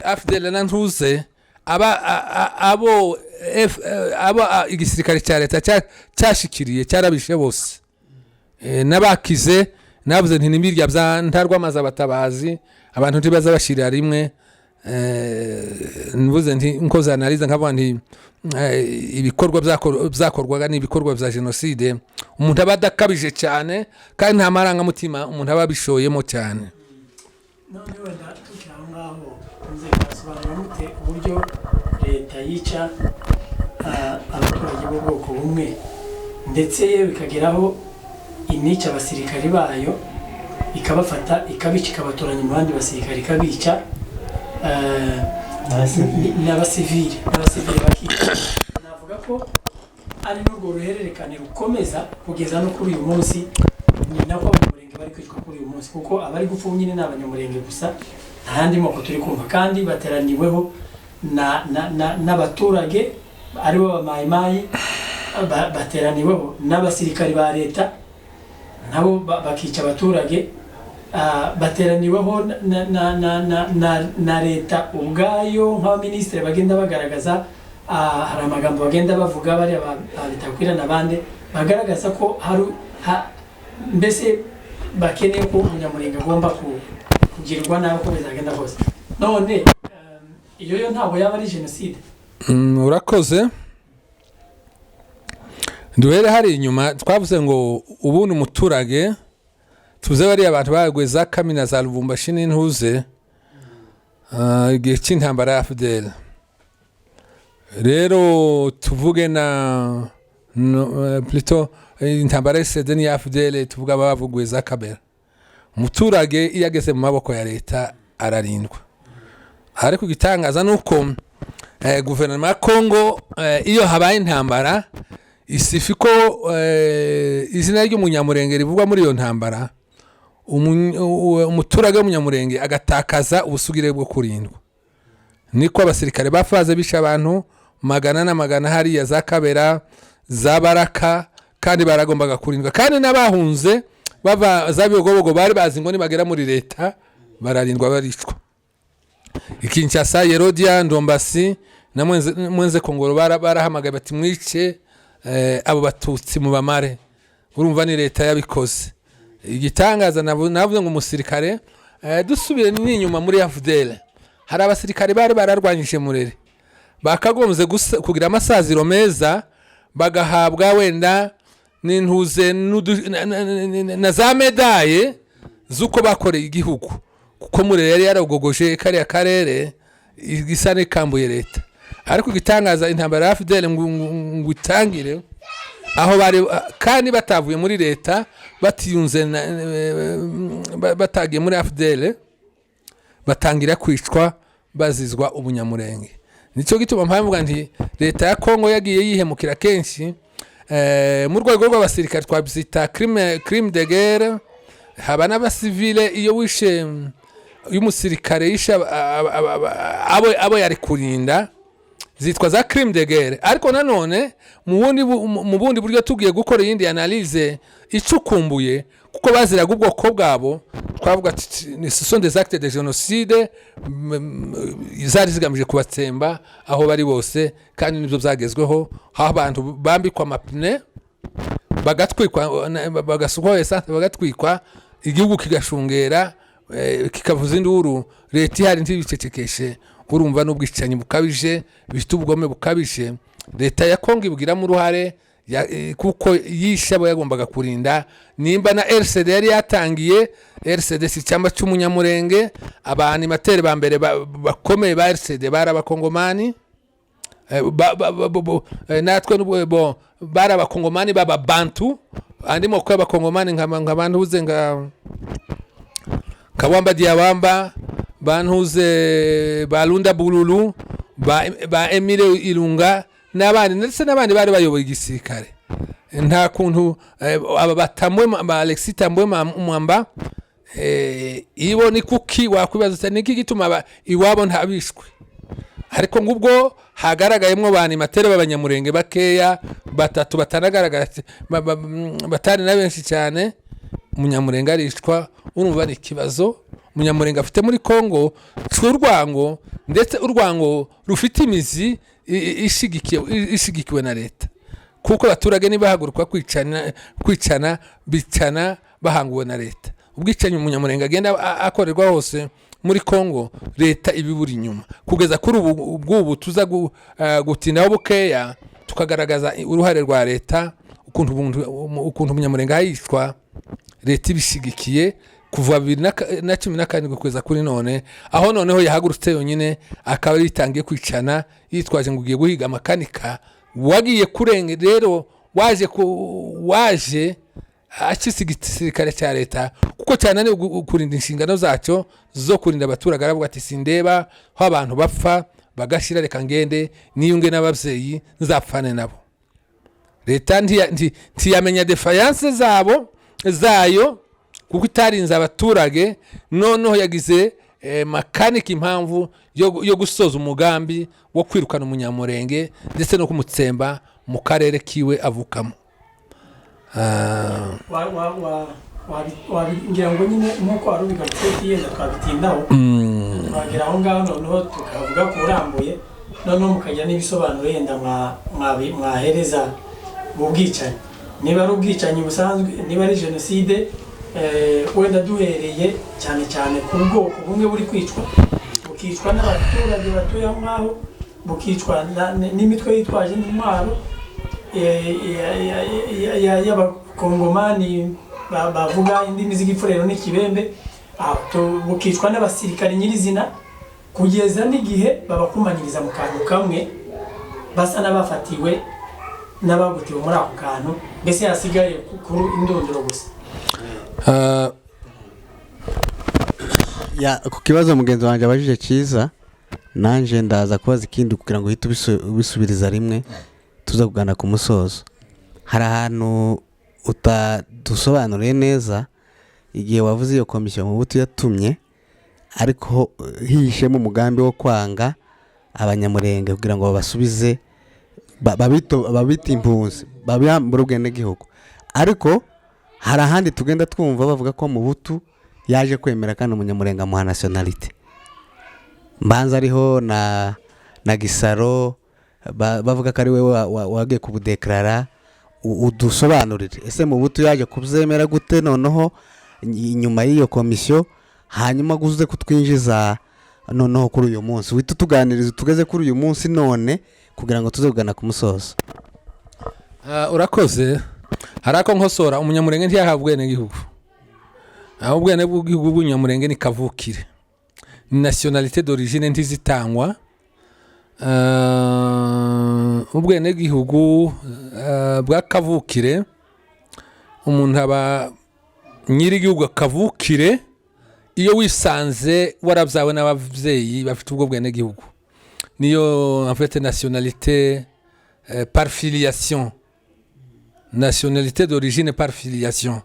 Speaker 1: AFDL na Ntuze abo igisirikare cya leta cyashikiriye cyarabishe bose nabakize navuze nti nimirya bya ntarwamaza abatabazi abantu ntibaza bashirira rimwe nivuze nti nkoza analiza nkavuga nti ibikorwa byakorwaga n'ibikorwa bya genocide umuntu abadakabije cyane kandi nta maranga mutima umuntu ababishoyemo cyane
Speaker 3: none wenda tukiraho ngaho nze kwasobanura mute uburyo leta yica abaturage b'ubwoko bumwe ndetse bikageraho inica abasirikari bayo ikabafata ikabica ikabatoranya mu bandi basirikari ikabica n'abasivili bakica navuga ko ari n'urwo ruhererekane rukomeza kugeza no kuri uyu munsi ni nako abanyamurenge bari kwicwa kuri uyu munsi kuko abari gupfa nyine n'abanyamurenge gusa nta yandi moko turi kumva kandi bateraniweho n'abaturage aribo bamayimayi bateraniweho n'abasirikari ba leta nabo bakica abaturage bateraniweho na leta ubwayo nk'abaminisitiri bagenda bagaragaza hari amagambo bagenda bavuga bari bitakwira n'abandi bagaragaza ko hari mbese bakeneye ko umunyamurenge agomba kugirwa nabi uko bizagenda hose none iyo ntabwo yaba ari genocide
Speaker 1: urakoze duhere hari inyuma twavuze ngo ubundi umuturage tuze bari abantu bagweza kamina za Lubumbashi n'Intuze igihe cy'intambara ya AFDL rero tuvuge na plutôt intambara y'SED ya AFDL tuvuga bavugweza Kabera umuturage iyageze mu maboko ya leta ararindwa ariko gitangaza nuko guverinoma ya Kongo iyo habaye intambara isifiko izina ry'umunyamurenge rivugwa muri iyo ntambara umuturage w'umunyamurenge agatakaza ubusugire bwo kurindwa niko abasirikare bafaze bisha abantu magana na magana hariya za Kabera za Baraka kandi baragombaga kurindwa kandi n'abahunze bava za Bigobogo bari bazi ngo nibagera muri leta bararindwa baricwa Kinshasa Yerodia Ndombasi na mwenze Kongoro barahamagaye bati mwice abo batutsi mu bamare urumva ni leta yabikoze igitangaza navuze ngo umusirikare dusubire n'inyuma muri AFDL hari abasirikare bari bararwanyije Murere bakagombye kugira amasaziro meza bagahabwa wenda n'Intuze na za medaye zuko bakoreye igihugu kuko Murere yari yaragogoje kariya karere igisa n'ikambuye leta ariko gitangaza intambara ya AFDL ngo itangire aho bari kandi batavuye muri leta batiyunze batagiye muri AFDL batangira kwicwa bazizwa ubunyamurenge nicyo gituma mpamvuga nti leta ya Kongo yagiye yihemukira kenshi mu rwego rw'abasirikare twabizita crime de guerre haba n'abasivile iyo wishe y'umusirikare yisha abo yari kurinda zitwa za crime de guerre ariko nanone mu bundi buryo tugiye gukora yindi analyse icukumbuye kuko baziraga ubwoko bwabo twavuga ati ce sont des actes de génocide zari zigamije kubatsemba aho bari bose kandi nibyo byagezweho aho abantu bambikwa amapine bagatwikwa bagasukwaho esanse bagatwikwa igihugu kigashungera kikavuza induru leta ihari ntibicecekeshe urumva n'ubwicanyi bukabije bifite ubugome bukabije leta ya Kongo ibugiramo uruhare kuko yishe abo yagombaga kurinda nimba na RCD yari yatangiye RCD si cyamba cy'umunyamurenge abanimateri ba mbere bakomeye ba RCD bari abakongomani natwe n'ubwo bari abakongomani b'ababantu andi moko y'abakongomani nk'abantu uze nka Kabamba Diabamba bantuze Balunda Bululu ba Emile Ilunga n'abandi ndetse n'abandi bari bayoboye igisirikare nta kuntu aba batamwe ba Alexis Tambwe Mwamba ibo ni kuki wakwibaza cyane iki gituma iwabo ntabishwe ariko ngubwo hagaragayemo bani matere b'abanyamurenge bakeya batatu batanagaragara batari na benshi cyane umunyamurenge arishwa urumva ni kibazo umunyamurenge afite muri Kongo cy'urwango ndetse urwango rufite imizi ishigikiwe na leta kuko abaturage nibahaguruka kwicana bicana bahanguwe na leta ubwicanyi umunyamurenge agenda akorerwa hose muri Kongo leta ibiburi inyuma kugeza kuri ubu tuza gutindaho bukeya tukagaragaza uruhare rwa leta ukuntu umunyamurenge ahishwa leta ibishigikiye kuva 2017 kugeza kuri none aho noneho yahagurutse yonyine akaba yitangiye kwicana yitwaje ngo ugiye guhiga makanika wagiye kurenge rero waje akisiga igisirikare cya leta kuko cyane ni kurinda inshingano zacyo zo kurinda abaturage aravuga ati sindeba aho abantu bapfa bagashira reka ngende niyunge n'ababyeyi nzapfane nabo leta ntiyamenya defiance zayo kuko itarinze abaturage noneho yagize makanika impamvu yo gusoza umugambi wo kwirukana umunyamurenge ndetse no kumutsemba mu karere kiwe avukamo
Speaker 3: ngira ngo nyine nk'uko wari ubigarutse yenda twabitindaho twagera aho ngaho noneho tukavuga ko urambuye noneho mukagira n'ibisobanuro yenda mwahereza mu bwicanyi niba ari ubwicanyi busanzwe niba ari jenoside wenda duhereye cyane cyane ku bwoko bumwe buri bukicwa n'abaturage batuye aho ngaho bukicwa n'imitwe yitwaje n'intwaro y'abakongomani bavuga indimi z'igipfurero n'ikibembe bukicwa n'abasirikare nyirizina kugeza n'igihe babakumanyiriza mu kantu kamwe basa n'abafatiwe n'abagutiwe muri ako kantu mbese hasigaye kuri indunduro gusa
Speaker 2: ku kibazo mugenzi wanjye abajije cyiza nanje ndaza kubaza ikindi kugira ngo uhite ubisubiriza rimwe tuza kugana ku musozo hari ahantu utadusobanuriye neza igihe wavuze iyo komisiyo mu buto yatumye ariko hihishemo umugambi wo kwanga abanyamurenge kugira ngo babasubize babita impunzi babambura ubwenegihugu ariko hari ahandi tugenda twumva bavuga ko mu butu yaje kwemera kandi umunyamurenge amuha nationalite mbanza ariho na Gisaro bavuga ko ari we wagiye kubudekarara udusobanurire ese mu butu yaje kubyemera gute noneho inyuma y'iyo komisiyo hanyuma guze kutwinjiza noneho kuri uyu munsi wita tuganiriza tugeze kuri uyu munsi none kugira ngo tuze kugana ku musozo
Speaker 1: urakoze harako nkosora umunyamurenge ntiyahabwe n'igihugu aho ubwene bw'igihugu bw'umunyamurenge ni kavukire nationalité d'origine ntizitangwa ubwene bw'igihugu bwa kavukire umuntu aba nyiri igihugu kavukire iyo wisanze warabyawe n'abavyeyi bafite ubwo bwene gihugu niyo en fait nationalité par filiation nationalité d'origine par filiation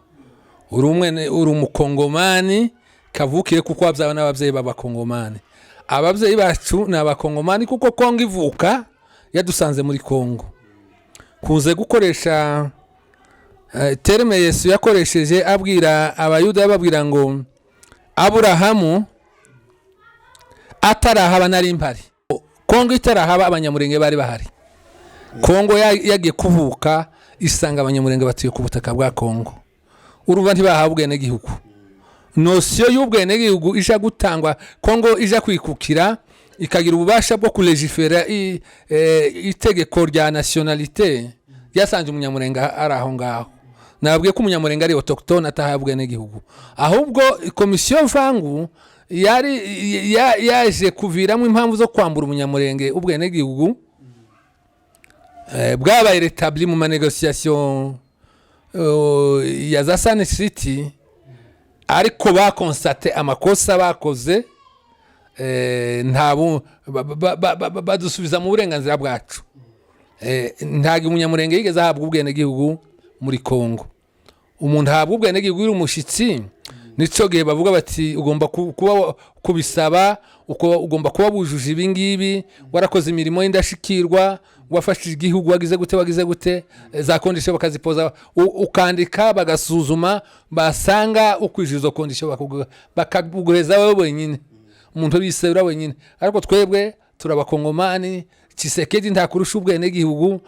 Speaker 1: uri umukongomani kavukire kuko wabyawe n'abavyeyi b'abakongomani abavyeyi bacu ni abakongomani kuko Kongo ivuka yadusanze muri Kongo kunze gukoresha terme Yesu yakoresheje abwira abayuda yababwira ngo Aburahamu atarahaba nari mpari, Kongo itarahaba abanyamurenge bari bahari. Kongo yagiye kuvuka isanga abanyamurenge batuye ku butaka bwa Kongo. Urumva ntibahabwe n'igihugu. Nosiyo y'ubwene gihugu ija gutangwa, Kongo ija kwikukira ikagira ububasha bwo kulegifera itegeko rya nationalité yasanze umunyamurenge ari aho ngaho. Nababwiye ko umunyamurenge ari autochtone atahabwe n'igihugu, ahubwo komisiyo mvangu yaje kuviramo impamvu zo kwambura umunyamurenge ubwene gihugu. Bwabaye rétabli mu manégociation ya za Sun City, ariko bakonstate amakosa bakoze, ntabo badusubiza mu burenganzira bwacu. Ntago umunyamurenge yigeze ahabwa ubwene gihugu muri Kongo. Umuntu ahabwa ubwene gihugu uri umushitsi, nico gihe bavuga bati ugomba kuba kubisaba, ugomba kuba bujuje ibingibi, warakoze imirimo y'indashikirwa, wafashije igihugu, wagize gute za kondisho bakazipoza, ukandika bagasuzuma, basanga ukwijizo kondisho bakaguheza wewe wenyine, umuntu bisebura wenyine. Ariko twebwe turabakongomani, Tshisekedi ntakurusha ubwene gihugu,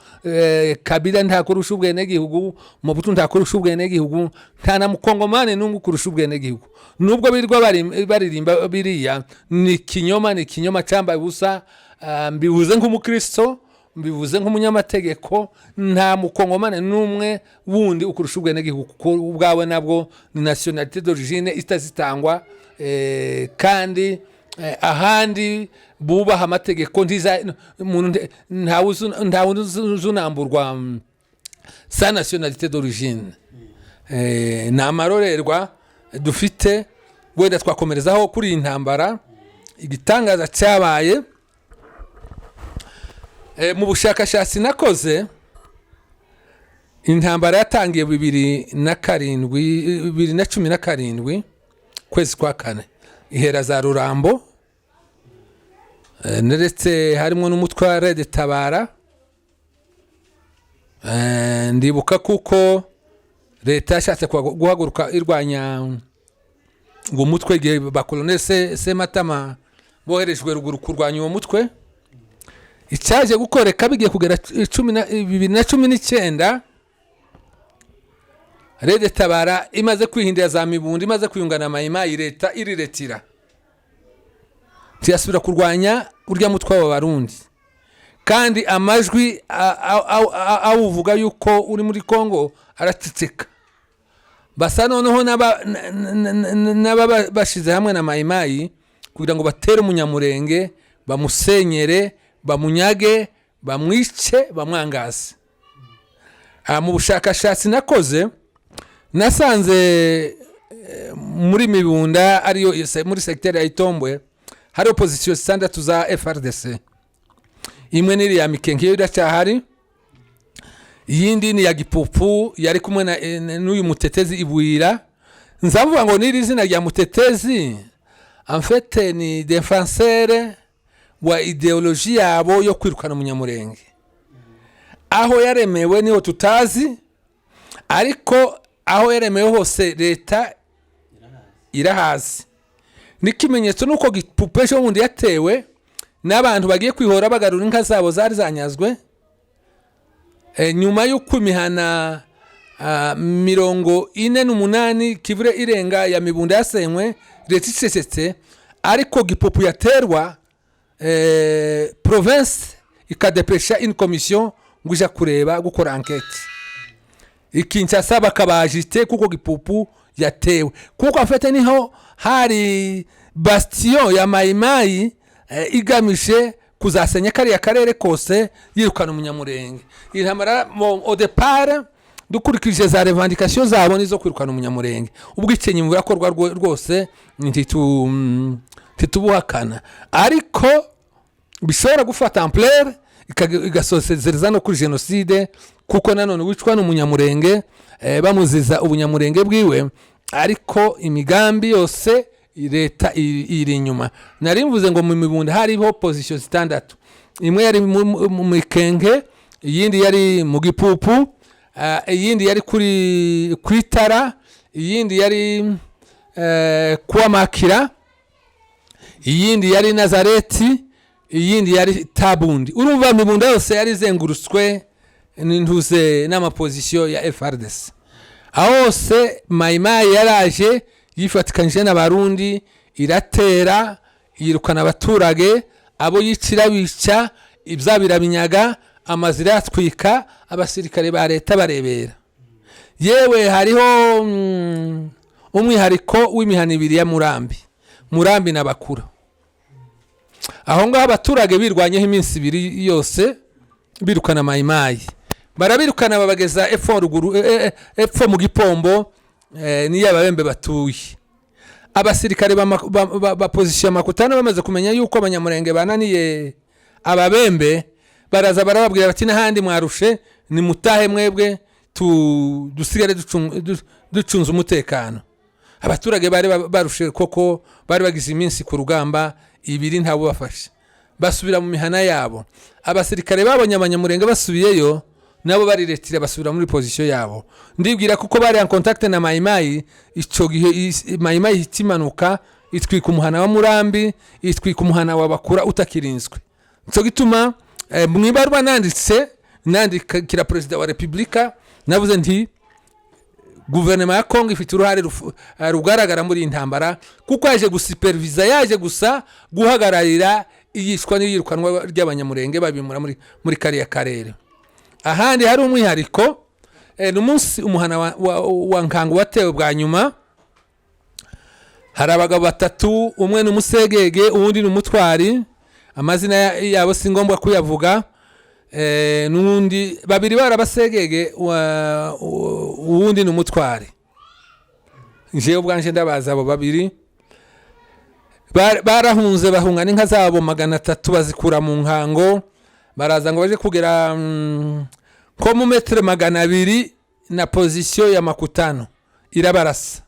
Speaker 1: Kabila ntakurusha ubwene gihugu, Mobutu ntakurusha ubwene gihugu, nta na mukongomani n'umwe kurusha ubwene gihugu. Nubwo birirwa baririmba biriya, ni kinyoma cyambaye ubusa. Mbivuze nk'umukristo, mbivuze nk'umunyamategeko, nta mukongomani n'umwe wundi ukurusha ubwene gihugu, kuko ubwawe nabwo ni nationalité d'origine itazitangwa, kandi ahandi bubaha amategeko, nta uzunamburwa sa nationalité d'origine. Ni amarorerwa dufite, wenda twakomerezaho kuri iyi ntambara. Igitangaza cyabaye mu bushakashatsi nakoze, intambara yatangiye 2017 kwezi kwa kane, ihera za Rurambo, ndetse harimo n'umutwe wa Red Tabara. Ndibuka kuko leta yashatse guhaguruka irwanya ngo umutwe gihe bakolonel Sematama boherejwe ruguru kurwanya uwo mutwe. Icyaje gukoreka bigiye kugera 2019, Red Tabara imaze kwihindira za Mibunda, imaze kwiyungana Mayimayi, leta iriretira, tiyasubira kurwanya urya mutwe w'Abarundi. Kandi amajwi awuvuga yuko uri muri Kongo aratitseka. Basa noneho bashize hamwe na Mayimayi kugira ngo batere umunyamurenge, bamusenyere, bamunyage, bamwice, bamwangaze. Mu bushakashatsi nakoze, nasanze muri Mibunda, ariyo muri secteur ya Itombwe, hari opposition standard za FRDC. Imwe ni ya Mikenke iracyahari, iyindi ni ya Gipupu yari kumwe n'uyu Mutetezi Ibwira. Nzavuga ngo niri zina rya Mutetezi en fait ni défenseur wa ideologie yabo yo kwirukana umunyamurenge. Aho yaremewe niho tutazi, ariko aho yaremewe hose leta irahazi. Nikimenyetso nuko Gipupu ejo bundi yatewe n'abantu bagiye kwihora bagarura inka zabo zari zanyazwe, nyuma y'uko imihana 48 kivure irenga ya Mibunda yasenywe, leta icecetse. Ariko Gipupu yaterwa, province ikadepesha une commission nguja kureba gukora enquête. Kinshasa bakabajite kuko Gipupu yatewe, kuko afite niho hari bastion ya Mayimayi igamije kuzasenya kariya karere kose yirukana umunyamurenge. Intambara au départ dukurikije za revendication zabo nizo kwirukana umunyamurenge. Ubwicenyi burakorwa rwose ntitubuhakana, ariko bishobora gufata ampleur igasozereza no kuri genocide, kuko nanone wicwa n'umunyamurenge bamuziza ubunyamurenge bwiwe, ariko imigambi yose leta iri inyuma. Nari mvuze ngo mu Mibunda hariho position standard, imwe yari mu Mikenke, iyindi yari mu Gipupu, iyindi yari kuri kwitara, iyindi yari kwa Makira, iyindi yari Nazareti, iyindi yari Tabundi. Urumva imibunda yose yari izengurutswe n'intuze n'amapozisiyo ya FRDC. Aho hose Mayimayi yaraje yifatikanyije n'abarundi, iratera yirukana abaturage, abo yicira bica, ibyabira binyaga, amazira yatwika, abasirikare ba leta barebera. Yewe hariho umwihariko w'imihana ibiri ya Murambi na Bakura. Aho ngaho abaturage birwanyeho iminsi ibiri yose birukana Mayimayi, barabirukana babageza epfo mu Gipombo, niyo ababembe batuye. Abasirikare ba position Makutano bamaze kumenya yuko abanyamurenge bananiye ababembe, baraza barababwira bati n'ahandi mwarushe ni mutahe mwebwe dusigare ducunze umutekano. Abaturage bari barushe koko, bari bagize iminsi ku rugamba ibiri ntabo bafashe, basubira mu mihana yabo. Abasirikare babonye abanyamurenge basubiyeyo, nabo bariretira basubira muri position yabo. Ndibwira kuko bari en contact na Mayimayi, ico gihe Mayimayi itimanuka itwika umuhana wa Murambi, itwika umuhana wa Bakura utakirinzwe. Cyo gituma mwibarwa nandikira president wa Republika, navuze nti guverinoma ya Kongo ifite uruhare rugaragara muri intambara, kuko yaje gusupervisa, yaje gusa guhagararira iyishwa n'iyirukanwa ry'abanyamurenge babimura muri kariya karere. Ahandi hari umwihariko, n'umunsi umuhana wa Nkangu watewe bwa nyuma, hari abagabo batatu, umwe n'umusegege, uwundi n'umutwari, amazina yabo si ngombwa kuyavuga, n'undi babiri barabasegege, uwundi n'umutwari. Nje ubwanje ndabaza abo babiri, barahunze bahunga n'inka zabo 300 bazikura mu Nkango, baraza ngo baje kugera ko mu metre 200 na position ya Makutano irabarasa,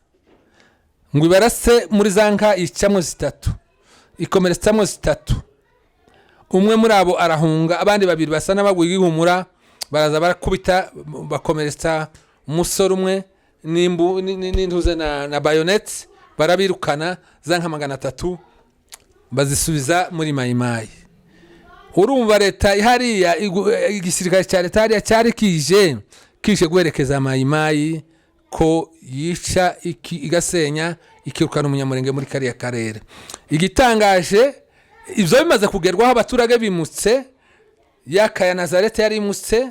Speaker 1: ngo ibarase muri zanka icamo 3 ikomeretsamo 3. Umwe muri abo arahunga, abandi babiri basa n'abagwiga ihumura, baraza barakubita bakomeretsa umusore umwe n'intuze na bayonet, barabirukana zanka 300 bazisubiza muri Mayimayi. Urumva leta ihariya, igisirikare cya leta hariya cyari kije guherekeza Mayimayi ko yica igasenya ikirukana umunyamurenge muri kariya karere. Igitangaje, ibyo bimaze kugerwaho, abaturage bimutse, yakaya Nazareti yari imutse,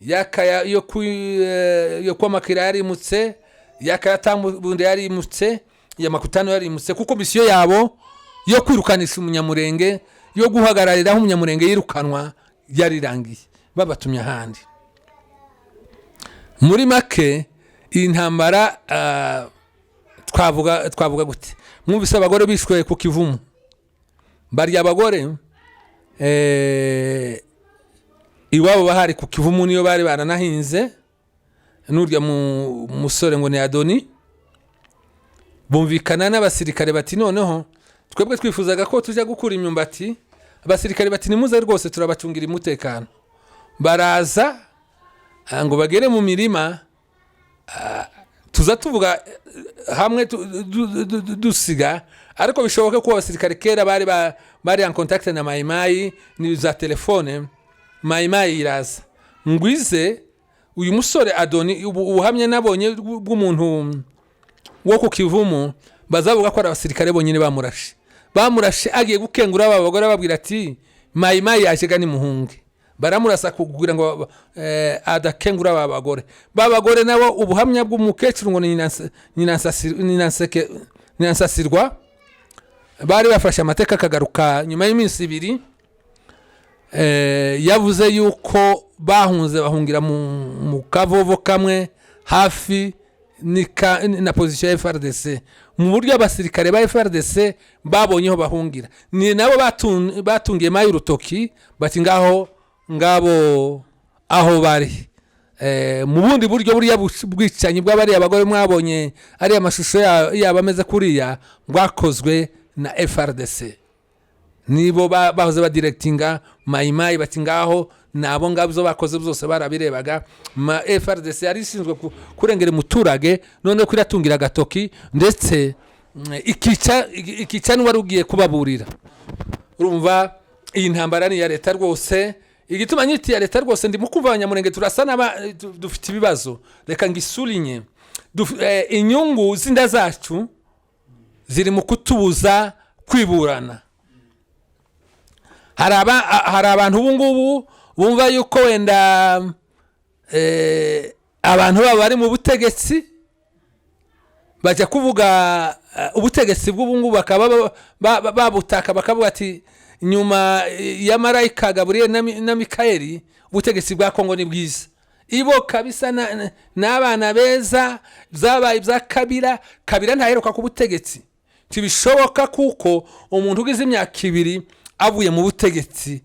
Speaker 1: yakaya yo kwa Makira yari imutse, yakaya Tabundi yari imutse, ya Makutano yari imutse, kuko misiyo yabo yo kwirukanisha umunyamurenge, yo guhagararira aho umunyamurenge yirukanwa yarirangiye, babatumye ahandi. Muri make iyi ntambara twavuga gute? Mwumvise abagore bishwe ku Kivumu, bari abagore iwabo bahari ku Kivumu, niyo bari baranahinze, n'urya musore ngo ni Adoni, bumvikana n'abasirikare bati noneho twebwe twifuzaga ko tujya gukura imyumbati. Abasirikare bati nimuze rwose turabacungira umutekano. Baraza ngo bagere mu mirima, tuza tuvuga hamwe dusiga, ariko bishoboke ko abasirikare kera bari en contact na Mayimayi, ni za telefone. Mayimayi iraza ngwize uyu musore Adoni, ubuhamye nabonye bw'umuntu wo ku Kivumu, bazavuga ko ari abasirikare bonyine bamurashe agiye gukengura aba bagore, babwira ati Mayimayi yajega ni muhunge, baramurasa kugira ngo adakengura aba bagore. Babagore nabo ubuhamya bw'umukecuru ngo Ninansasirwa, bari bafashe amateka akagaruka nyuma y'iminsi 2, yavuze yuko bahunze bahungira mu Kavovo kamwe hafi na position ya FRDC, mu buryo abasirikare ba FRDC babonyeho bahungira, ni nabo batungiye mayi urutoki bati ngabo aho bari. Mu bundi buryo buriya bwicanyi bw'abari abagore mwabonye ari amashusho yaba ameze kuriya, bwakozwe na FRDC nibo bahoze badirectinga mayimayi bati ngaho nabo ngabyo bakoze byose barabirebaga FRDC yari ishinzwe kurengera umuturage none ko iratungira agatoki ndetse ikica n'uwari ugiye kubaburira. Urumva iyi ntambara ni ya leta rwose. Igituma nyiti ya leta rwose ndi mukumva abanyamurenge turasana dufite ibibazo, reka ngisulinye inyungu zinda zacu ziri mu kutubuza kwiburana. Hari abantu ubu ngubu bumva yuko wenda abantu baba bari mu butegetsi bajya kuvuga ubutegetsi bw'ubu ngubu bakaba babutaka bakavuga ati nyuma ya Marayika Gabriel na Mikaeli ubutegetsi bwa Kongo ni bwiza. Ibo kabisa n'abana beza zabaye bya Kabila ntaheruka ku butegetsi. Tibishoboka kuko umuntu ugize imyaka 2 avuye mu butegetsi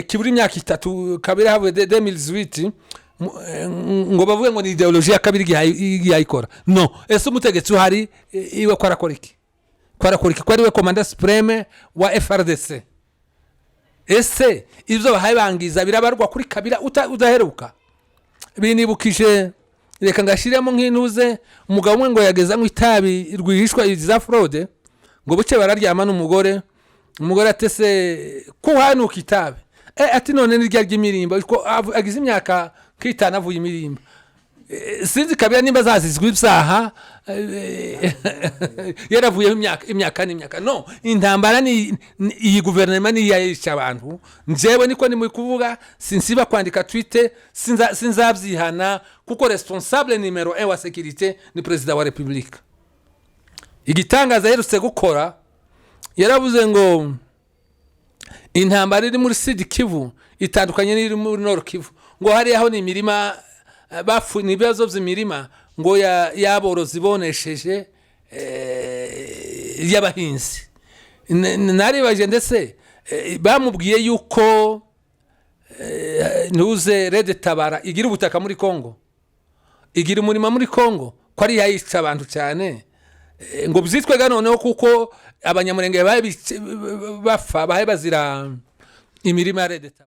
Speaker 1: kiburi imyaka 3 Kabila havuye 2018 ngo bavuge ngo ni ideology ya Kabila igiyikora. No, ese umutegetsi uhari iwe kwarakora iki? Kwari we Commander Supreme wa FRDC. Ese ibyo bahaye bangiza birabarwa kuri Kabila udaheruka. Binibukije reka ngashiremo nk'intuze umugabo umwe ngo yageza mu itabi rwihishwa iza fraude ngo buce bararyama n'umugore atese ko hanuka itabi ati none nirya ry'imirimbo ko agize imyaka kitana avuye imirimbo. Sinzi Kabila nimba zazizwe ibyaha yaravuye imyaka no intambara ni iyi guverinoma ni yayisha abantu. Njewe niko ni mu kuvuga sinsiba kwandika Twitter sinzabyihana kuko responsable numero 1 wa sécurité ni president wa Republika. Igitangaza yerutse gukora yaravuze ngo intambara iri muri Sud Kivu itandukanye n'iri muri Nord Kivu, ngo hari aho ni imirima bafu nibibazo by'imirima ngo yaborozi bonesheje y'abahinzi. Naribaje ndetse bamubwiye yuko ntuze Red Tabara igira ubutaka muri Kongo, igira umurima muri Kongo, ko ari yayica abantu cyane ngo byitwega noneho kuko abanyamurenge bapfa bahe bazira imirima ya Red Tabara.